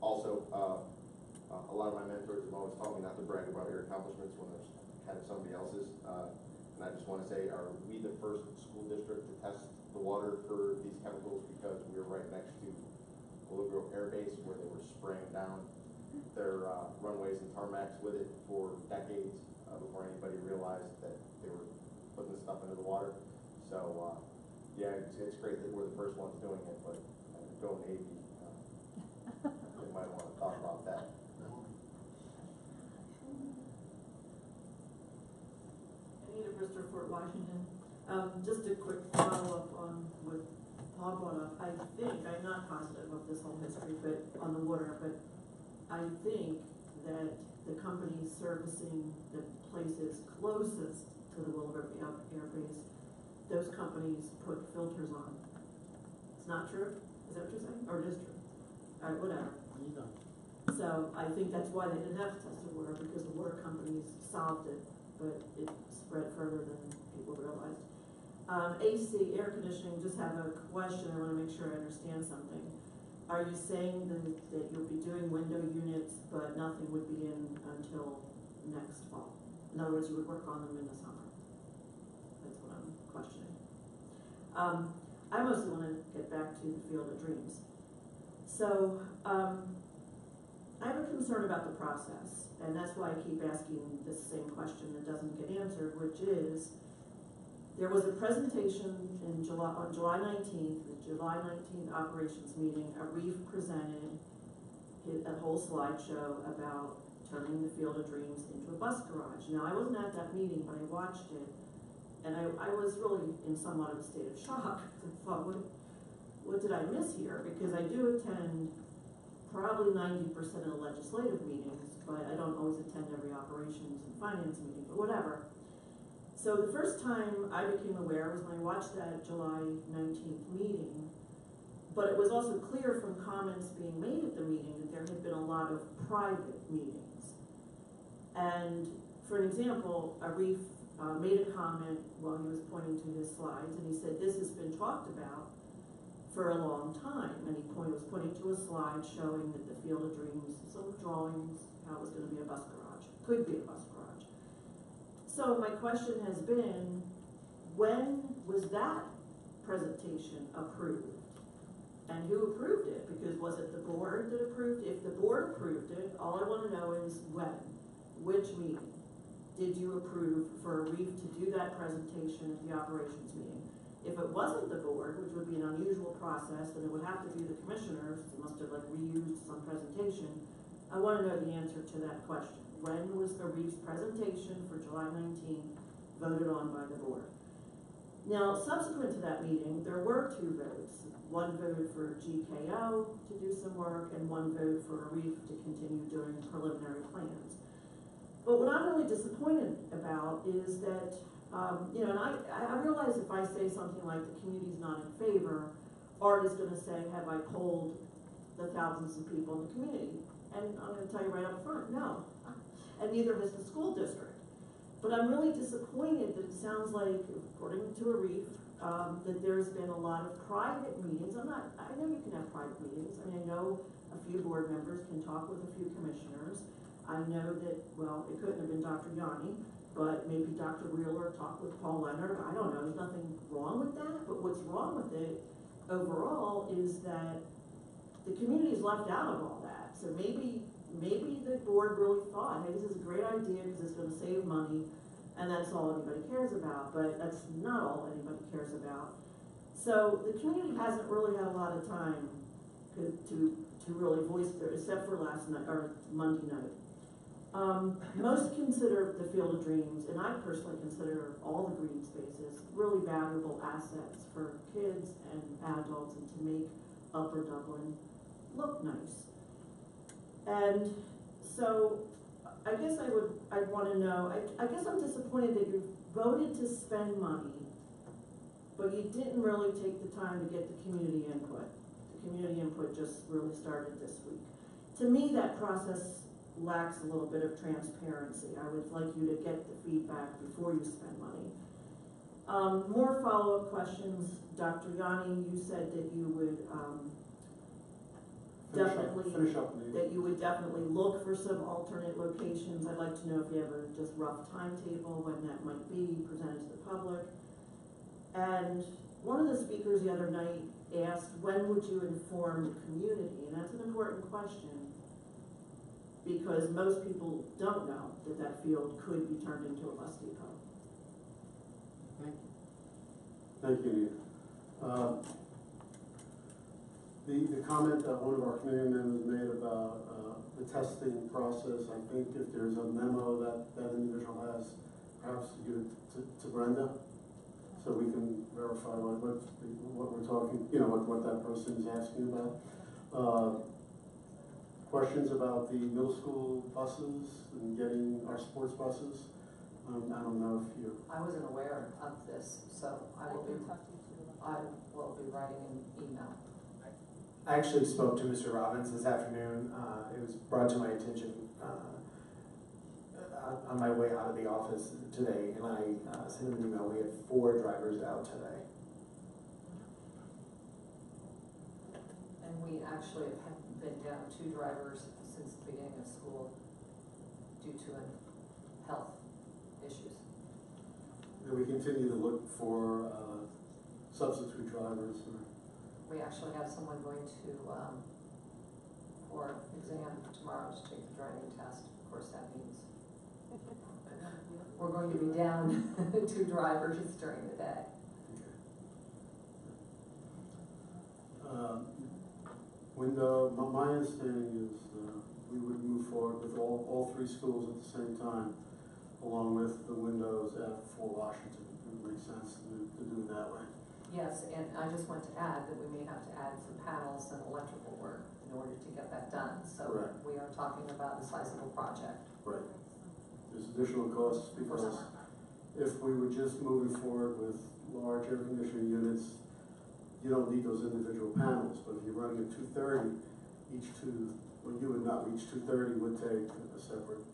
also, a lot of my mentors have always taught me not to brag about your accomplishments when there's kind of somebody else's. And I just want to say, are we the first school district to test the water for these chemicals because we were right next to Willow Grove Air Base where they were spraying down their runways and tarmacs with it for decades before anybody realized that they were putting this stuff into the water. So yeah, it's great that we're the first ones doing it, but go Navy, they might want to talk about that. Anita Brister, Fort Washington. Just a quick follow-up on what Paul brought up. I think, I'm not positive of this whole history, but on the water, but I think that the companies servicing the places closest to the Willow Grove Air Base, those companies put filters on. It's not true? Is that what you're saying? Or it is true? All right, whatever. So I think that's why they didn't have to test the water, because the water companies solved it, but it spread further than people realized. AC, air conditioning, just have a question. I want to make sure I understand something. Are you saying that you'll be doing window units, but nothing would be in until next fall? In other words, you would work on them in the summer. That's what I'm questioning. I mostly want to get back to the Field of Dreams. So I have a concern about the process, and that's why I keep asking this same question that doesn't get answered, which is, there was a presentation in on July 19th, the July 19th operations meeting. Arif presented a whole slideshow about turning the Field of Dreams into a bus garage. Now, I wasn't at that meeting, but I watched it, and I was really in somewhat of a state of shock. I thought, what did I miss here? Because I do attend probably 90% of the legislative meetings, but I don't always attend every operations and finance meeting, but whatever. So the first time I became aware was when I watched that July 19th meeting, but it was also clear from comments being made at the meeting that there had been a lot of private meetings. And for an example, Arif made a comment while he was pointing to his slides, and he said, this has been talked about for a long time. And he was pointing to a slide showing that the Field of Dreams, some drawings, how it was going to be a bus garage, could be a bus garage. So my question has been, when was that presentation approved? And who approved it? Because was it the board that approved it? If the board approved it, all I want to know is when, which meeting did you approve for Arif to do that presentation at the operations meeting? If it wasn't the board, which would be an unusual process, then it would have to be the commissioners. They must have like reused some presentation. I want to know the answer to that question. When was Arif's presentation for July 19th voted on by the board? Now, subsequent to that meeting, there were two votes. One vote for GKO to do some work, and one vote for Arif to continue doing preliminary plans. But what I'm really disappointed about is that, you know, and I realize if I say something like the community's not in favor, Art is going to say, have I polled the thousands of people in the community? And I'm going to tell you right up front, no. And neither has the school district. But I'm really disappointed that it sounds like, according to Arif, that there's been a lot of private meetings. I know you can have private meetings. I mean, I know a few board members can talk with a few commissioners. I know that, well, it couldn't have been Dr. Yanni, but maybe Dr. Wheeler talked with Paul Leonard. I don't know, there's nothing wrong with that. But what's wrong with it overall is that the community is left out of all that. So maybe the board really thought, hey, this is a great idea because it's going to save money, and that's all anybody cares about, but that's not all anybody cares about. So the community hasn't really had a lot of time to really voice their, except for last night, or Monday night. Most consider the Field of Dreams, and I personally consider all the green spaces really valuable assets for kids and adults, and to make Upper Dublin look nice. And so, I guess I'd wanna know, I guess I'm disappointed that you voted to spend money, but you didn't really take the time to get the community input. The community input just really started this week. To me, that process lacks a little bit of transparency. I would like you to get the feedback before you spend money. More follow-up questions. Dr. Yanni, you said that you would Finish up, please. that you would definitely look for some alternate locations. I'd like to know if you have a just rough timetable when that might be presented to the public. And one of the speakers the other night asked, when would you inform the community? And that's an important question, because most people don't know that that field could be turned into a bus depot. Thank you, Anita. The comment that one of our community members made about the testing process, I think if there's a memo that that individual has, perhaps to give it to Brenda, so we can verify what we're talking, you know, what that person is asking about. Questions about the middle school buses and getting our sports buses. I don't know if you. I wasn't aware of this, so I will be writing an email. I actually spoke to Mr. Robbins this afternoon. It was brought to my attention on my way out of the office today, and I sent him an email. We had 4 drivers out today. And we actually have been down 2 drivers since the beginning of school due to health issues. And we continue to look for substitute drivers. We actually have someone going to, for exam tomorrow to take the driving test. Of course, that means we're going to be down 2 drivers during the day. My understanding is we would move forward with all 3 schools at the same time, along with the windows at Fort Washington. It would make sense to do it that way. Yes, and I just want to add that we may have to add some panels and electrical work in order to get that done. So Correct. We are talking about a sizable project. Right. There's additional costs because if we were just moving forward with large air conditioning units, you don't need those individual panels. But if you're running at 230, well, you would not reach 230 would take a separate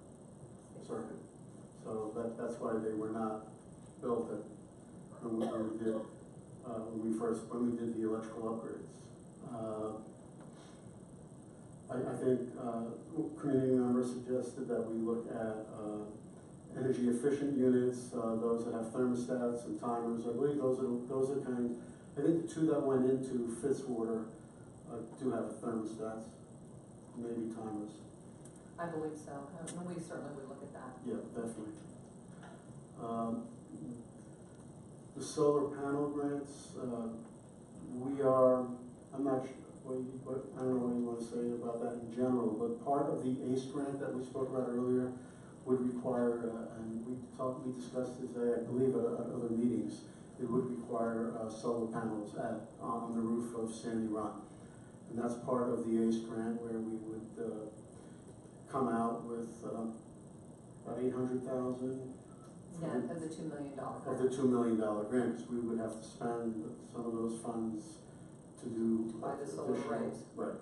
circuit. So that's why they were not built when we did the electrical upgrades. I think community members suggested that we look at energy efficient units, those that have thermostats and timers. I believe those are kind. I think the 2 that went into Fitzwater do have thermostats, maybe timers. I believe so. We certainly would look at that. Yeah, definitely. The solar panel grants, I'm not sure, I don't know what you want to say about that in general, but part of the ACE grant that we spoke about earlier would require, and we discussed this, I believe, at other meetings, it would require solar panels on the roof of Sandy Run. And that's part of the ACE grant where we would come out with about $800,000. Yeah, of the $2 million grant. Of the $2 million grant, because we would have to spend some of those funds to do. To buy the solar arrays. Right.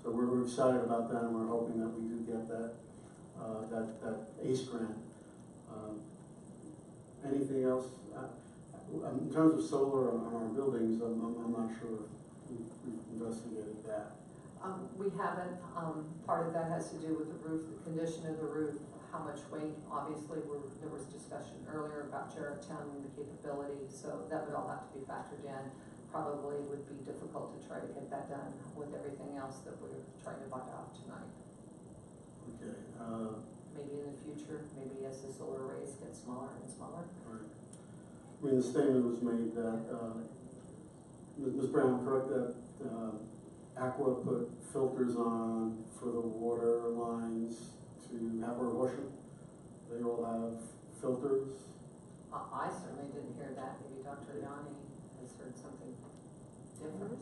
So we're excited about that, and we're hoping that we do get that ACE grant. Anything else? In terms of solar on our buildings, I'm not sure if we've investigated that. We haven't. Part of that has to do with the roof, the condition of the roof, how much weight. Obviously, there was discussion earlier about Jarretttown and the capability, so that would all have to be factored in. Probably would be difficult to try to get that done with everything else that we're trying to buy out tonight. Okay. Maybe in the future, maybe as the solar arrays get smaller and smaller. Right. I mean, the statement was made that, Ms. Brown, correct, that Aqua put filters on for the water lines to Haber Horsham. They all have filters. I certainly didn't hear that. Maybe Dr. Yanni has heard something different.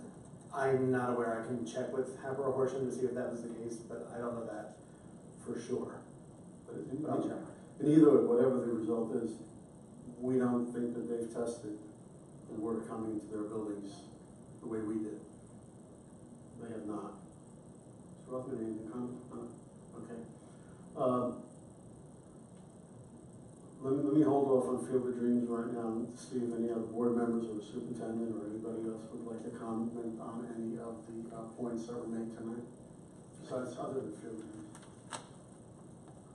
I'm not aware. I can check with Haber Horsham to see if that was the case, but I don't know that for sure. But I'll check. in either way, whatever the result is, we don't think that they've tested the water coming into their buildings the way we did. They have not. Mr. Rothman, anything to comment? Okay. Let me hold off on Field of Dreams right now to see if any other board members or the superintendent or anybody else would like to comment on any of the points that were made tonight, besides other than Field of Dreams.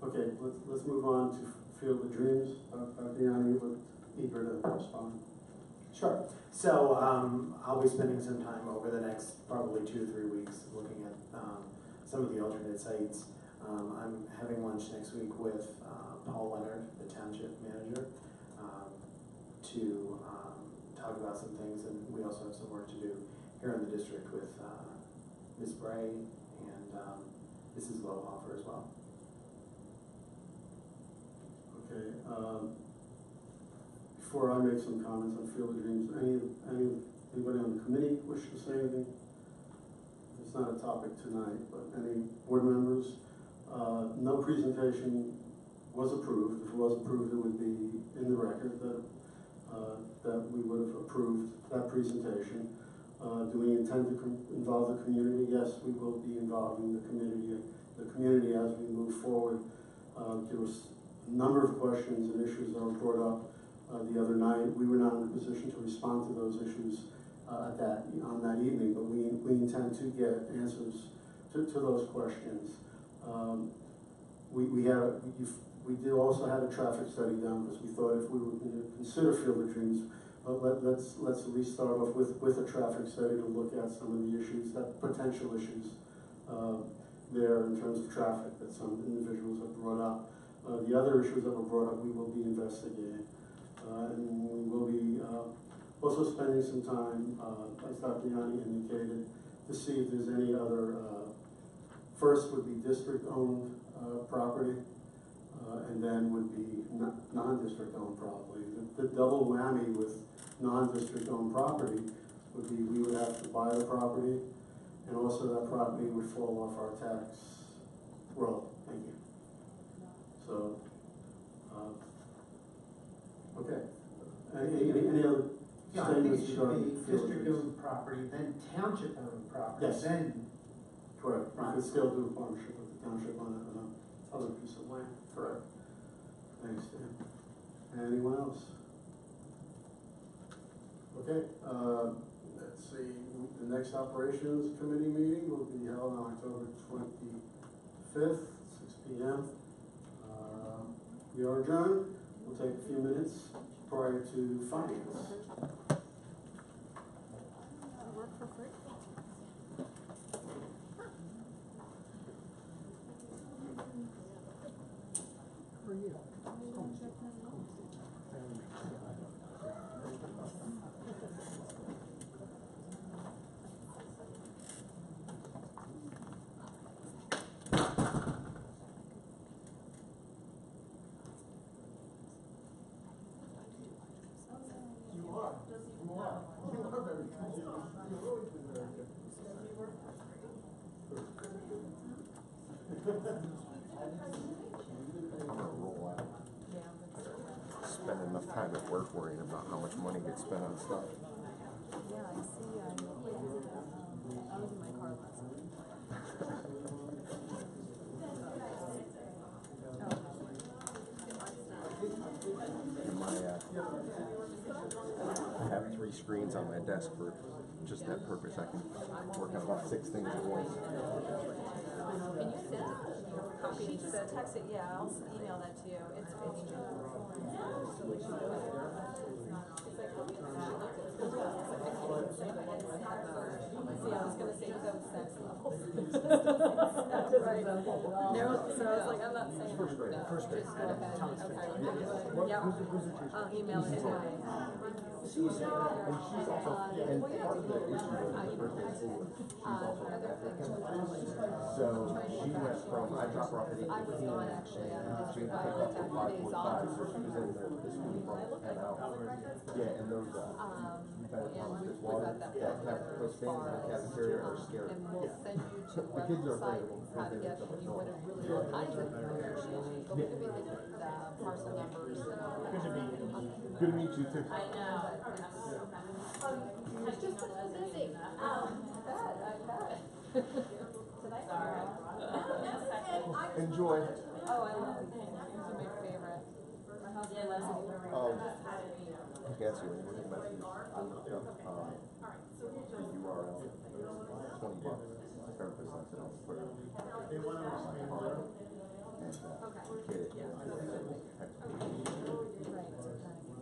Okay, let's move on to Field of Dreams. Dr. Yanni, you look eager to respond. Sure. So I'll be spending some time over the next probably 2 to 3 weeks looking at some of the alternate sites. I'm having lunch next week with Paul Leonard, the township manager, to talk about some things, and we also have some work to do here in the district with Ms. Bray and Mrs. Lohoffer as well. Okay. Before I make some comments on Field of Dreams, anybody on the committee wish to say anything? It's not a topic tonight, but any board members? No presentation was approved. If it was approved, it would be in the record that we would have approved that presentation. Do we intend to involve the community? Yes, we will be involving the community as we move forward. There was a number of questions and issues that were brought up the other night. We were not in a position to respond to those issues on that evening, but we intend to get answers to those questions. We did also have a traffic study done because we thought if we were going to consider Field of Dreams, let's at least start off with a traffic study to look at some of the issues, potential issues there in terms of traffic that some individuals have brought up. The other issues that were brought up, we will be investigating. And we will be also spending some time, as Dr. Yanni indicated, to see if there's any other, first would be district-owned property, and then would be non-district-owned property. The double whammy with non-district-owned property would be we would have to buy the property, and also that property would fall off our tax roll. Thank you. So, okay. Any other Yeah, I think it statements should regarding be Field of Dreams? district-owned property, then township-owned property, Yes. then. Correct. We could still do a partnership with the township on another piece of land. Correct. Thanks, Dan. Anyone else? Okay, let's see, the next operations committee meeting will be held on October 25th, 6 p.m. We are adjourned. We'll take a few minutes prior to finance. Work for free. For you. Spend enough time at work worrying about how much money gets spent on stuff. Yeah, I see, I was in my car last night. And I have 3 screens on my desk for just that purpose. I can work on about 6 things at once. Can you send copy the text it? Yeah, I'll email that to you. It's See, I was gonna say those sex levels. Right. No, so I was like, I'm not saying. First grade. no, First grade. just go ahead. Thomas Okay. What- Yeah. who's the teacher? I'll email it to you. She's also, and part of the issue with the birthday school, she's also an athlete. So she went from, I dropped her off at 8:15. I was gone actually, She would pick up at 5:45, so she was in the school from 10 hours. Yeah, and those, there's water, those things in the cafeteria are scary. And we'll send you to The kids are afraid website, of them. how to get, if you wanna really look kinds of information, go to the parcel numbers and all that. Good to meet you too. I know. It's just been so busy. I bet. Tonight. Enjoy. Oh, I love these things. These are my favorite. My husband loves it. Yes, you're looking at I'm looking up, the URL, $20, 10%, so I'll put it on my card. And, get it, text me.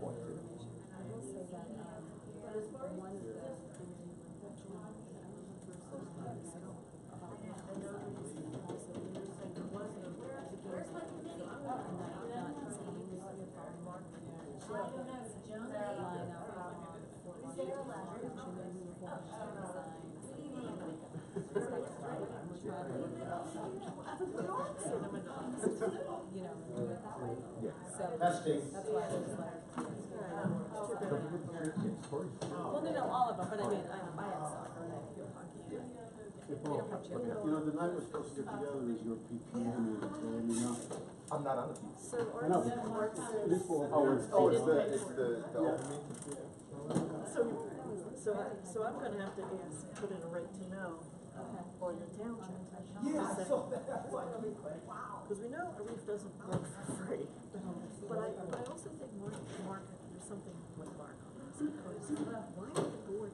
Testing. That's why I was like, well, no, all of them, but I mean, I have soccer and I have field hockey. You know, the night we're supposed to get together is your PPM meeting, so let me know. I'm not on the team. So, I know, but it is for. It's the open meeting? So I'm gonna have to put in a right to know on the township. Yeah, I saw that. Wow. Because we know a reef doesn't work for free. But I also think Mark, there's something with Mark on this, because why would the board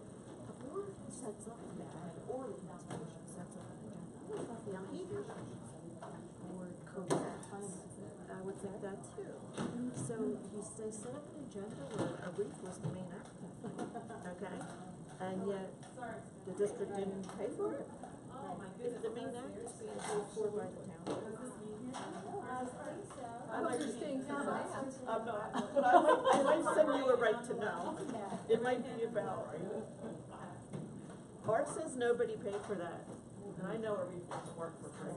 sets up an agenda, or the administration sets up an agenda. The board co-finance it, I would think that too. So they set up an agenda where a reef was the main applicant, okay? And yet, the district didn't pay for it? If the main act is being paid for by the town. I might I'm not, but I might send you a right to know. It might be about, Art says nobody paid for that, and I know a reef doesn't work for free.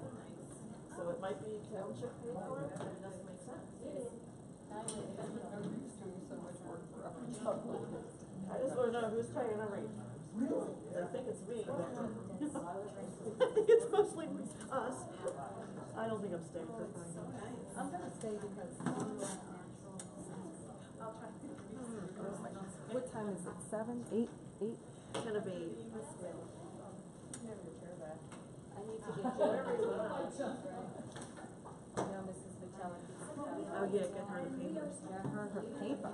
So it might be township paid for it, but it doesn't make sense. I just wanna know who's paying a reef. Really? I think it's me. I think it's mostly us. I don't think I'm staying for finance. I'm gonna stay because. I'll try. What time is it? 7, 8, 8? 10 of 8. I need to get you. No, Mrs. Vitale. Oh yeah, get her the papers. Get her paper.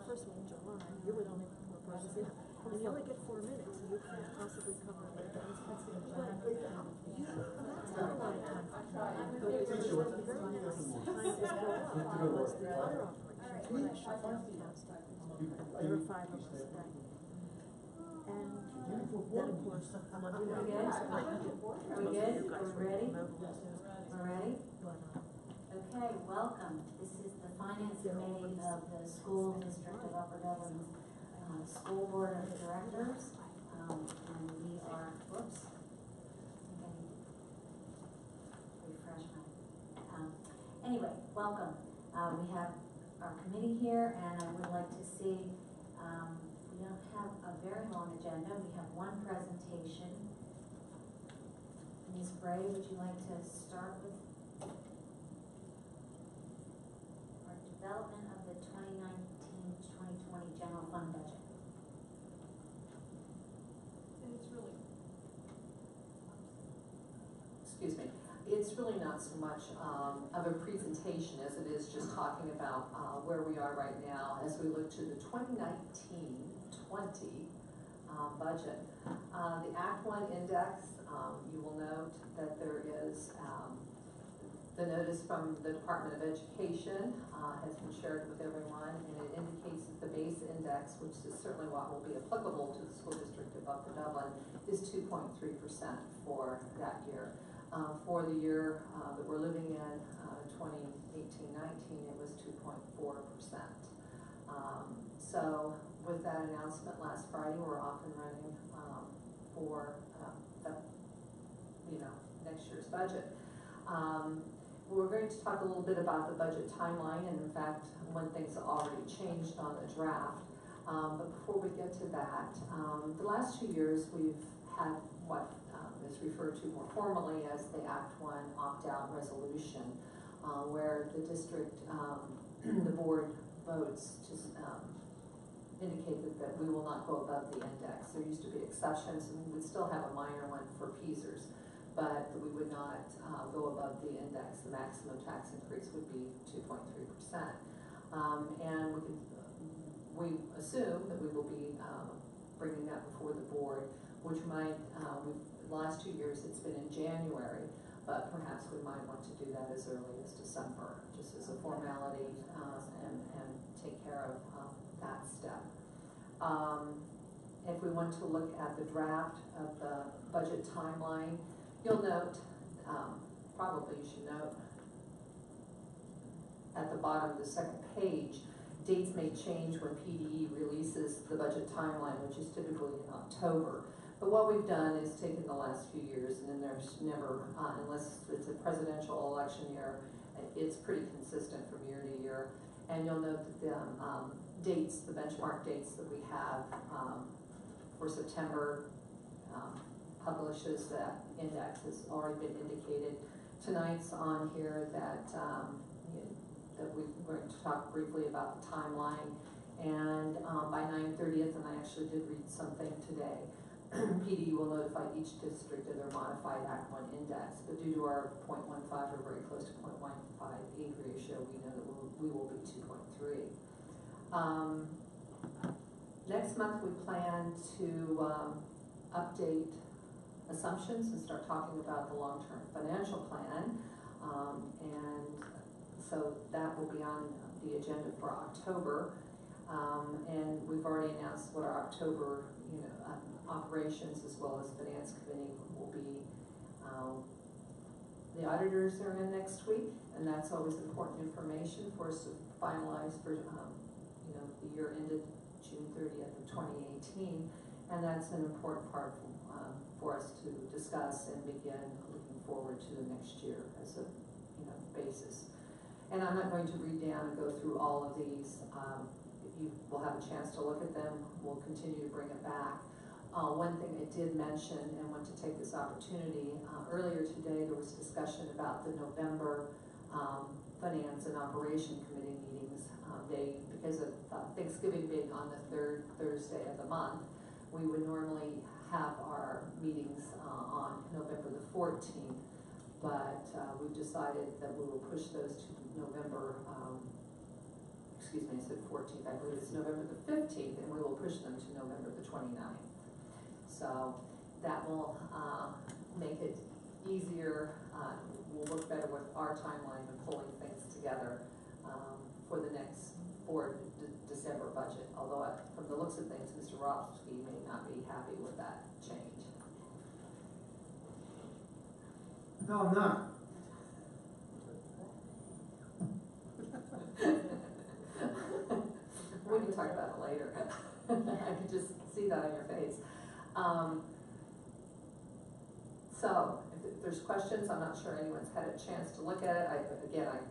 First one in July, you would only have 4 persons here. And you only get 4 minutes, you can't possibly cover it. That's not a lot of time. There were 5 of us, right? And then, of course, Monday night. Are we good? Are we ready? We're ready? Okay, welcome. This is the Finance Committee of the School District of Upper Dublin's School Board of Directors. And we are, whoops. Refresh my, anyway, welcome. We have our committee here, and I would like to see, we don't have a very long agenda. We have one presentation. Ms. Bray, would you like to start with our development of the 2019-2020 general fund budget? Excuse me, it's really not so much of a presentation as it is just talking about where we are right now as we look to the 2019-20 budget. The Act 1 index, you will note that there is The notice from the Department of Education has been shared with everyone, and it indicates that the base index, which is certainly what will be applicable to the school district of Upper Dublin, is 2.3% for that year. For the year that we're living in, 2018-19, it was 2.4%. So with that announcement last Friday, we're off and running for next year's budget. We're going to talk a little bit about the budget timeline, and in fact, when things already changed on the draft. But before we get to that, the last 2 years we've had what is referred to more formally as the Act 1 opt-out resolution, where the district, the board votes to indicate that we will not go above the index. There used to be exceptions, and we would still have a minor one for PESers, but we would not go above the index. The maximum tax increase would be 2.3%. And we assume that we will be bringing that before the board, which might, the last 2 years it's been in January, but perhaps we might want to do that as early as December, just as a formality, and take care of that step. If we want to look at the draft of the budget timeline, you'll note, probably you should note, at the bottom of the second page, dates may change when PDE releases the budget timeline, which is typically in October. But what we've done is taken the last few years, and then there's never, unless it's a presidential election year, it's pretty consistent from year to year. And you'll note that the dates, the benchmark dates that we have for September, publishes that index has already been indicated. Tonight's on here that that we're going to talk briefly about the timeline, and by 9/30th, and I actually did read something today, PD will notify each district of their modified Act 1 index, but due to our 0.15 or very close to 0.158 ratio, we know that we will be 2.3. Next month we plan to update assumptions and start talking about the long-term financial plan, and so that will be on the agenda for October, and we've already announced what our October operations as well as finance committee will be. The auditors are in next week, and that's always important information for us to finalize for the year ended June 30th of 2018, and that's an important part for us to discuss and begin looking forward to the next year as a basis. And I'm not going to read down and go through all of these. You will have a chance to look at them. We'll continue to bring it back. One thing I did mention and want to take this opportunity, earlier today there was discussion about the November Finance and Operation Committee meetings. Because of Thanksgiving being on the third Thursday of the month, we would normally have our meetings on November the 14th, but we've decided that we will push those to November, excuse me, I said 14th, I believe it's November the 15th, and we will push them to November the 29th. So that will make it easier, we'll work better with our timeline of pulling things together for the next December budget, although from the looks of things, Mr. Robsky may not be happy with that change. No, I'm not. We can talk about it later. I could just see that on your face. So, if there's questions, I'm not sure anyone's had a chance to look at it. I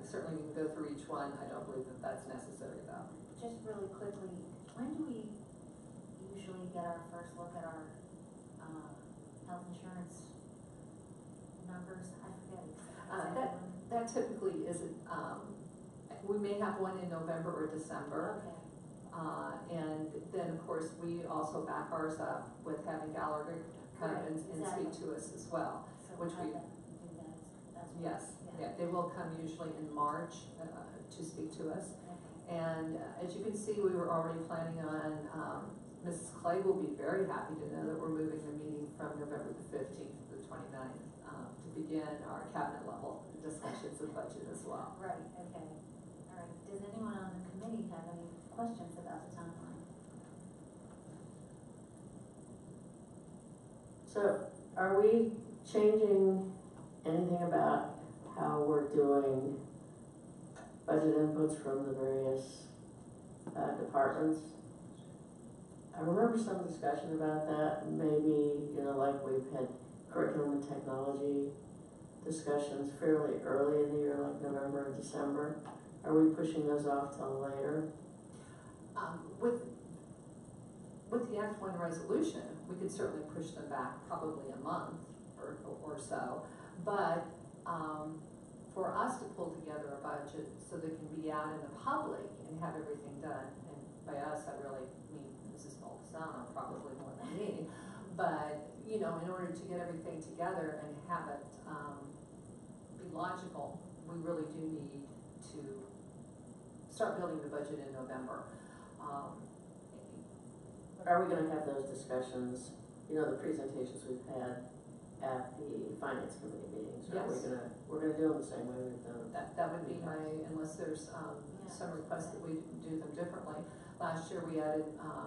certainly can go through each one. I don't believe that that's necessary though. Just really quickly, when do we usually get our first look at our health insurance numbers? I forget. That typically isn't, we may have one in November or December. Okay. And then of course we also back ours up with having Gallagher come and speak to us as well. So which we, yes, yeah, they will come usually in March to speak to us. Okay. And as you can see, we were already planning on, Mrs. Clay will be very happy to know that we're moving the meeting from November the 15th to the 29th to begin our cabinet level discussions of budget as well. Right, okay. All right, does anyone on the committee have any questions about the timeline? So, are we changing anything about how we're doing budget inputs from the various departments? I remember some discussion about that, maybe, like we've had curriculum and technology discussions fairly early in the year, like November and December. Are we pushing those off till later? With the Act 1 resolution, we could certainly push them back probably a month or so. But for us to pull together a budget so that it can be out in the public and have everything done, and by us, I really mean Mrs. Moldesano, probably more than me, but, in order to get everything together and have it be logical, we really do need to start building the budget in November. Are we gonna have those discussions, the presentations we've had at the finance committee meetings? Or Yes. we're gonna do them the same way we've done them? That would be unless there's some request that we do them differently. Last year, we added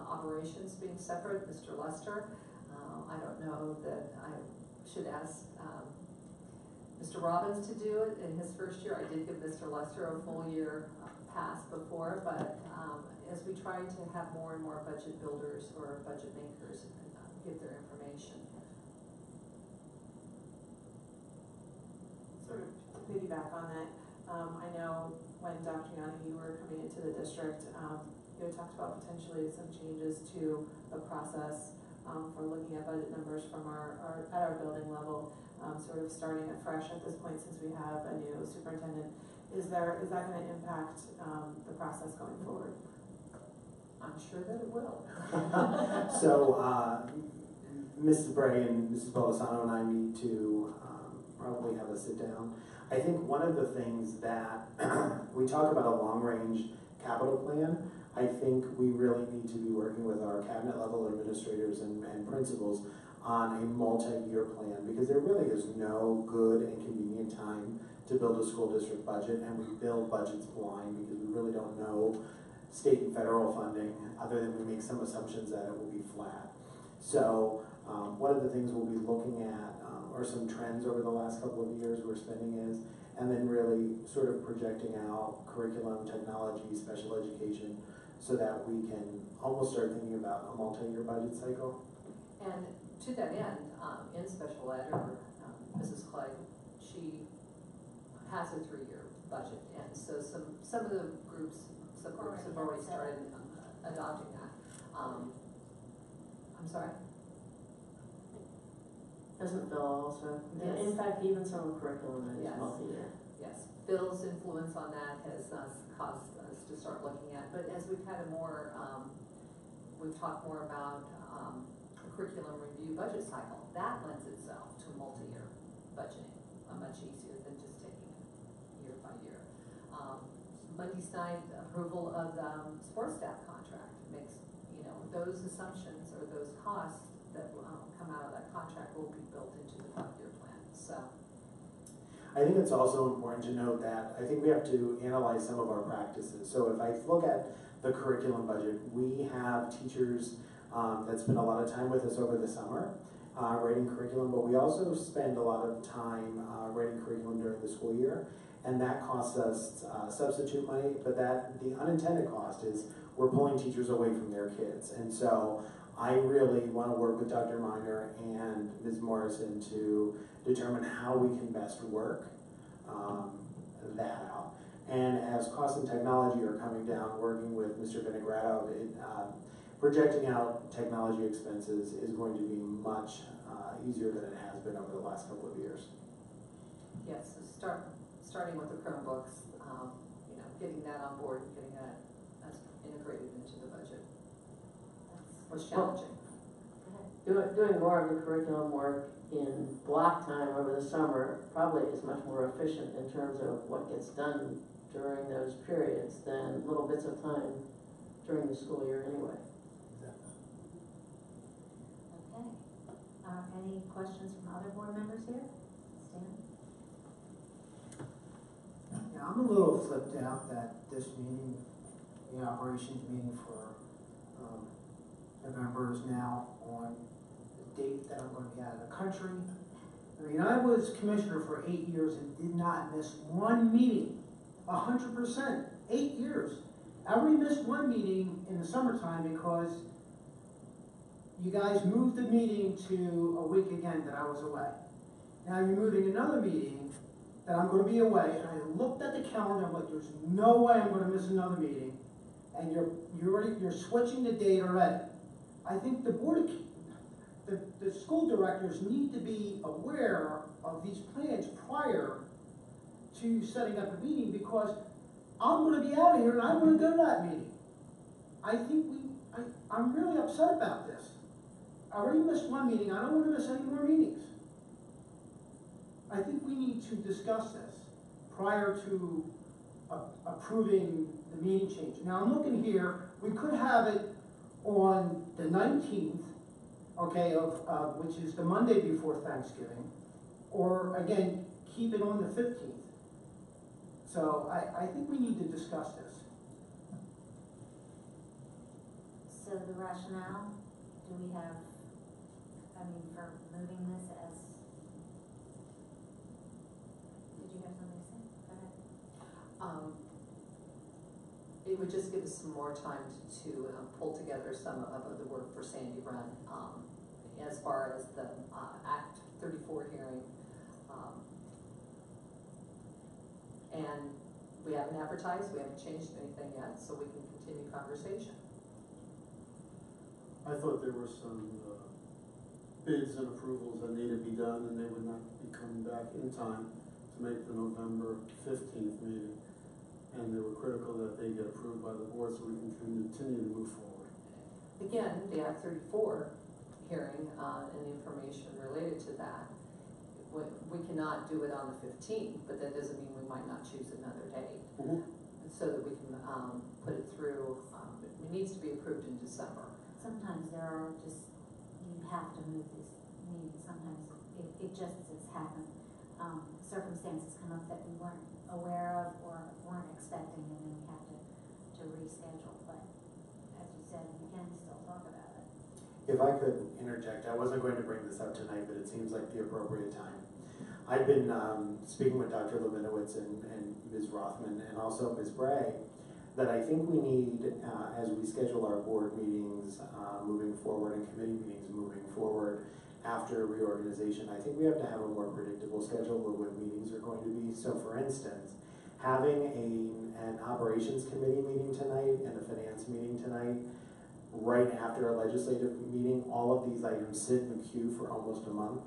operations being separate, Mr. Lester. I don't know that I should ask Mr. Robbins to do it in his first year. I did give Mr. Lester a full year pass before, but as we try to have more and more budget builders or budget makers give their information. Sort of to piggyback on that, I know when Dr. Yanni, you were coming into the district, you had talked about potentially some changes to the process for looking at budget numbers from at our building level, sort of starting afresh at this point since we have a new superintendent. Is that going to impact the process going forward? I'm sure that it will. So, Mrs. Bray and Mrs. Moldesano and I need to probably have a sit down. I think one of the things that we talk about a long-range capital plan. I think we really need to be working with our cabinet level administrators and principals on a multi-year plan, because there really is no good and convenient time to build a school district budget, and we build budgets blind because we really don't know state and federal funding, other than we make some assumptions that it will be flat. So one of the things we'll be looking at are some trends over the last couple of years where spending is, and then really sort of projecting out curriculum, technology, special education, so that we can almost start thinking about a multi-year budget cycle. And to that end, in special ed, Mrs. Clegg, she has a 3-year budget, and so some of the groups, have already started adopting that. I'm sorry? Doesn't Bill also? Yes. In fact, even some curriculum is Yes. multi-year. Yes, Bill's influence on that has caused us to start looking at, but as we've had we've talked more about a curriculum review budget cycle, that lends itself to multi-year budgeting, much easier than just taking it year by year. Monday's night approval of the sports staff contract makes, those assumptions or those costs that come out of that contract will be built into the 5-year plan, so. I think it's also important to note that I think we have to analyze some of our practices. So if I look at the curriculum budget, we have teachers that spend a lot of time with us over the summer writing curriculum, but we also spend a lot of time writing curriculum during the school year, and that costs us substitute money, but the unintended cost is we're pulling teachers away from their kids. And so I really want to work with Dr. Miner and Ms. Morrison to determine how we can best work that out. And as costs and technology are coming down, working with Mr. Vinogradov, projecting out technology expenses is going to be much easier than it has been over the last couple of years. Yes, so starting with the Chromebooks, getting that on board and getting that integrated into the budget was challenging. Doing more of the curriculum work in block time over the summer probably is much more efficient in terms of what gets done during those periods than little bits of time during the school year anyway. Okay. Any questions from other board members here? Stan? I'm a little flipped out that this meeting, the operations meeting for November is now on the date that I'm gonna be out of the country. I mean, I was commissioner for 8 years and did not miss one meeting, 100%, 8 years. I only missed one meeting in the summertime because you guys moved the meeting to a week again that I was away. Now you're moving another meeting that I'm gonna be away, and I looked at the calendar, I'm like, there's no way I'm gonna miss another meeting, and you're switching the date already. I think the the school directors need to be aware of these plans prior to setting up a meeting, because I'm gonna be out of here and I wanna go to that meeting. I think I'm really upset about this. I already missed one meeting, I don't wanna miss any more meetings. I think we need to discuss this prior to approving the meeting change. Now, I'm looking here, we could have it on the 19th, okay, which is the Monday before Thanksgiving, or again, keep it on the 15th. So I think we need to discuss this. So the rationale, do we have, I mean, for moving this as, did you have something to say? Go ahead. It would just give us some more time to pull together some of the work for Sandy Run, as far as the Act 34 hearing. And we haven't advertised, we haven't changed anything yet, so we can continue conversation. I thought there were some bids and approvals that needed to be done, and they would not be coming back in time to make the November 15th meeting. And they were critical that they get approved by the board so we can continue to move forward. Again, the Act 34 hearing and the information related to that, we cannot do it on the 15th, but that doesn't mean we might not choose another date. So that we can put it through, it needs to be approved in December. Sometimes there are just, you have to move these meetings, sometimes it just has happened. Circumstances come up that we weren't aware of or weren't expecting, and then we have to reschedule, but as you said, we can still talk about it. If I could interject, I wasn't going to bring this up tonight, but it seems like the appropriate time. I've been speaking with Dr. Levinowitz and Ms. Rothman and also Ms. Bray, that I think we need, as we schedule our board meetings moving forward and committee meetings moving forward after reorganization, I think we have to have a more predictable schedule of when meetings are going to be. So for instance, having an operations committee meeting tonight and a finance meeting tonight, right after a legislative meeting, all of these items sit in the queue for almost a month.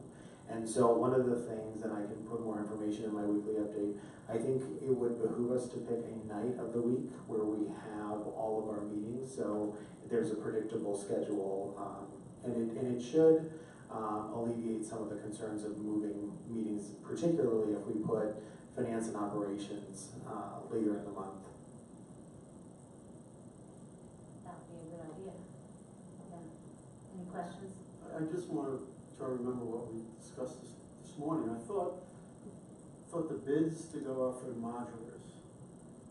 And so one of the things, and I can put more information in my weekly update, I think it would behoove us to pick a night of the week where we have all of our meetings, so there's a predictable schedule, and it should alleviate some of the concerns of moving meetings, particularly if we put finance and operations later in the month. That would be a good idea. Yeah. Any questions? I just want to try to remember what we discussed this morning. I thought the bids to go out for the modulars,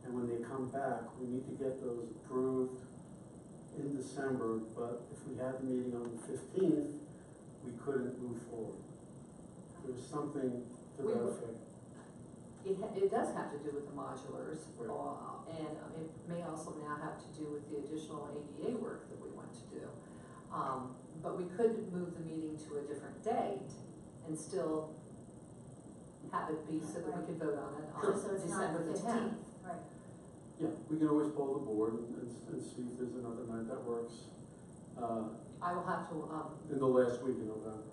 and when they come back, we need to get those approved in December, but if we had the meeting on the 15th, we couldn't move forward. There was something to that effect. It does have to do with the modulars, and it may also now have to do with the additional ADA work that we want to do. But we could move the meeting to a different date and still have it be so that we could vote on it on So it's December not the 15th. 10th. Right. Yeah, we can always poll the board and see if there's another night that works. I will have to, In the last week in November.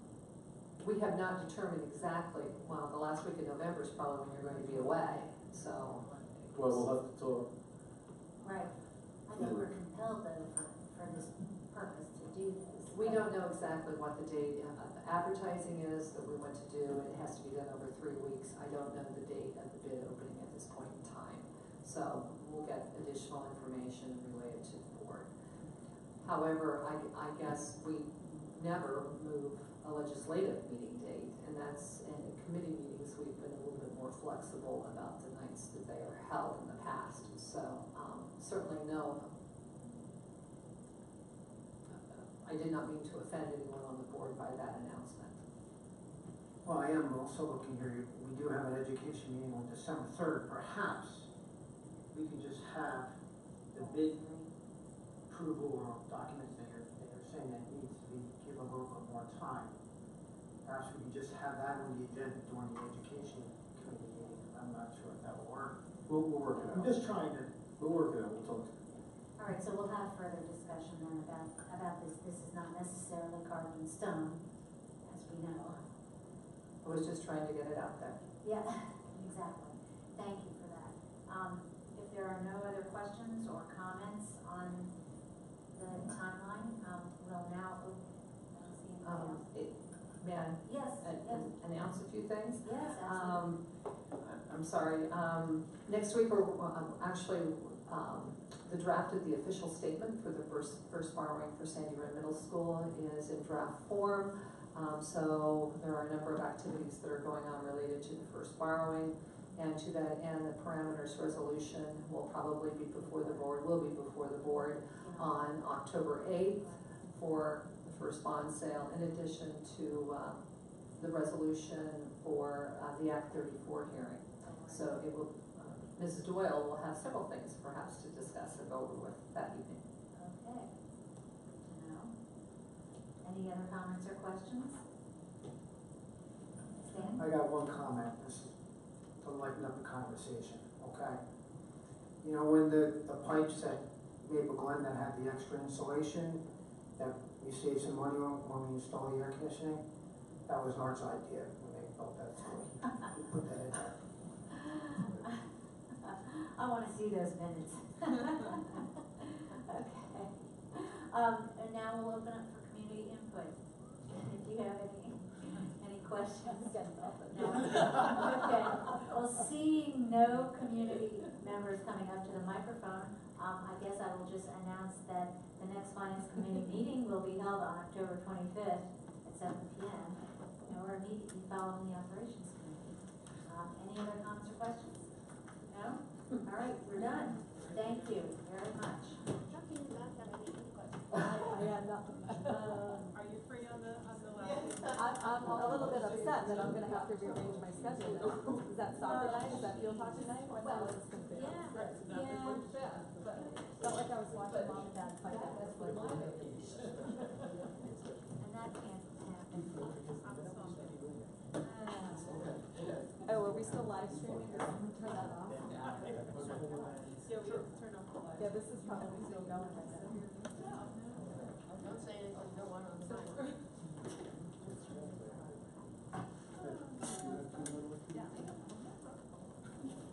we have not determined exactly, well, the last week of November is probably when you're going to be away, so. Well, we'll have to talk. Right. I think we're compelled though for this purpose to do this. We don't know exactly what the date of advertising is that we want to do, and it has to be done over 3 weeks. I don't know the date of the bid opening at this point in time. So we'll get additional information related to the board. However, I guess we never move a legislative meeting date, and committee meetings, we've been a little bit more flexible about the nights that they are held in the past. So, certainly no, I did not mean to offend anyone on the board by that announcement. Well, I am also looking here, we do have an education meeting on December 3rd. Perhaps we can just have the bid approval or documents that you're saying that needs to be, give a little bit more time. Perhaps we can just have that on the agenda during the education committee meeting. I'm not sure if that will work. We'll work it out. I'm just trying to. We'll work it out, we'll talk to you. All right, so we'll have further discussion then about this. This is not necessarily carved in stone, as we know. I was just trying to get it out there. Yeah, exactly. Thank you for that. If there are no other questions or comments on the timeline, we'll now May I? Yes, yes. Announce a few things? Yes, absolutely. I'm sorry, next week we're actually, the draft of the official statement for the first borrowing for Sandy Run Middle School is in draft form. So there are a number of activities that are going on related to the first borrowing. And to that end, the parameters resolution will probably be before the board, on October 8th for the first bond sale, in addition to the resolution for the Act 34 hearing. So it will, Mrs. Doyle will have several things perhaps to discuss and go over with that evening. Okay. No. Any other comments or questions? Stan? I got one comment. This is to lighten up the conversation, okay? You know, when the pipes at Maple Glen that had the extra insulation, that we saved some money on when we installed the air conditioning, that was Art's idea when they built that. So we put that in there. I want to see those minutes. Okay. And now we'll open up for community input. If you have any questions. No? Okay. Well, seeing no community members coming up to the microphone, I guess I will just announce that the next Finance Committee meeting will be held on October 25th at 7 p.m. or immediately following the Operations Committee. Any other comments or questions? No? All right, we're done. Thank you very much. I had nothing. Are you free on the last? I'm a little bit upset that I'm gonna have to rearrange my schedule now. Is that soccer night? Is that field hockey night? What time is this gonna be? Felt like I was watching mom and dad fight at this one. And that can't happen. Oh, are we still live streaming? Or can we turn that off? Yeah, we have to turn off the light. Yeah, this is probably still going right now. Don't say anything, no one on the mic. I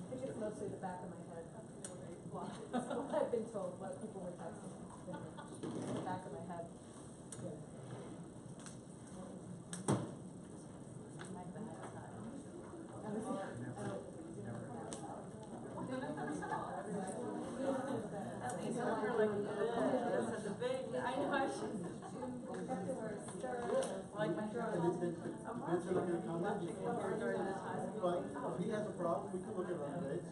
think it's mostly the back of my head. That's what I've been told, what people were texting me. The back of my head. At least we're like this and the big, I know I should. Like my throat. I'm watching. I'm watching during this time. But if he has a problem, we can look at other dates.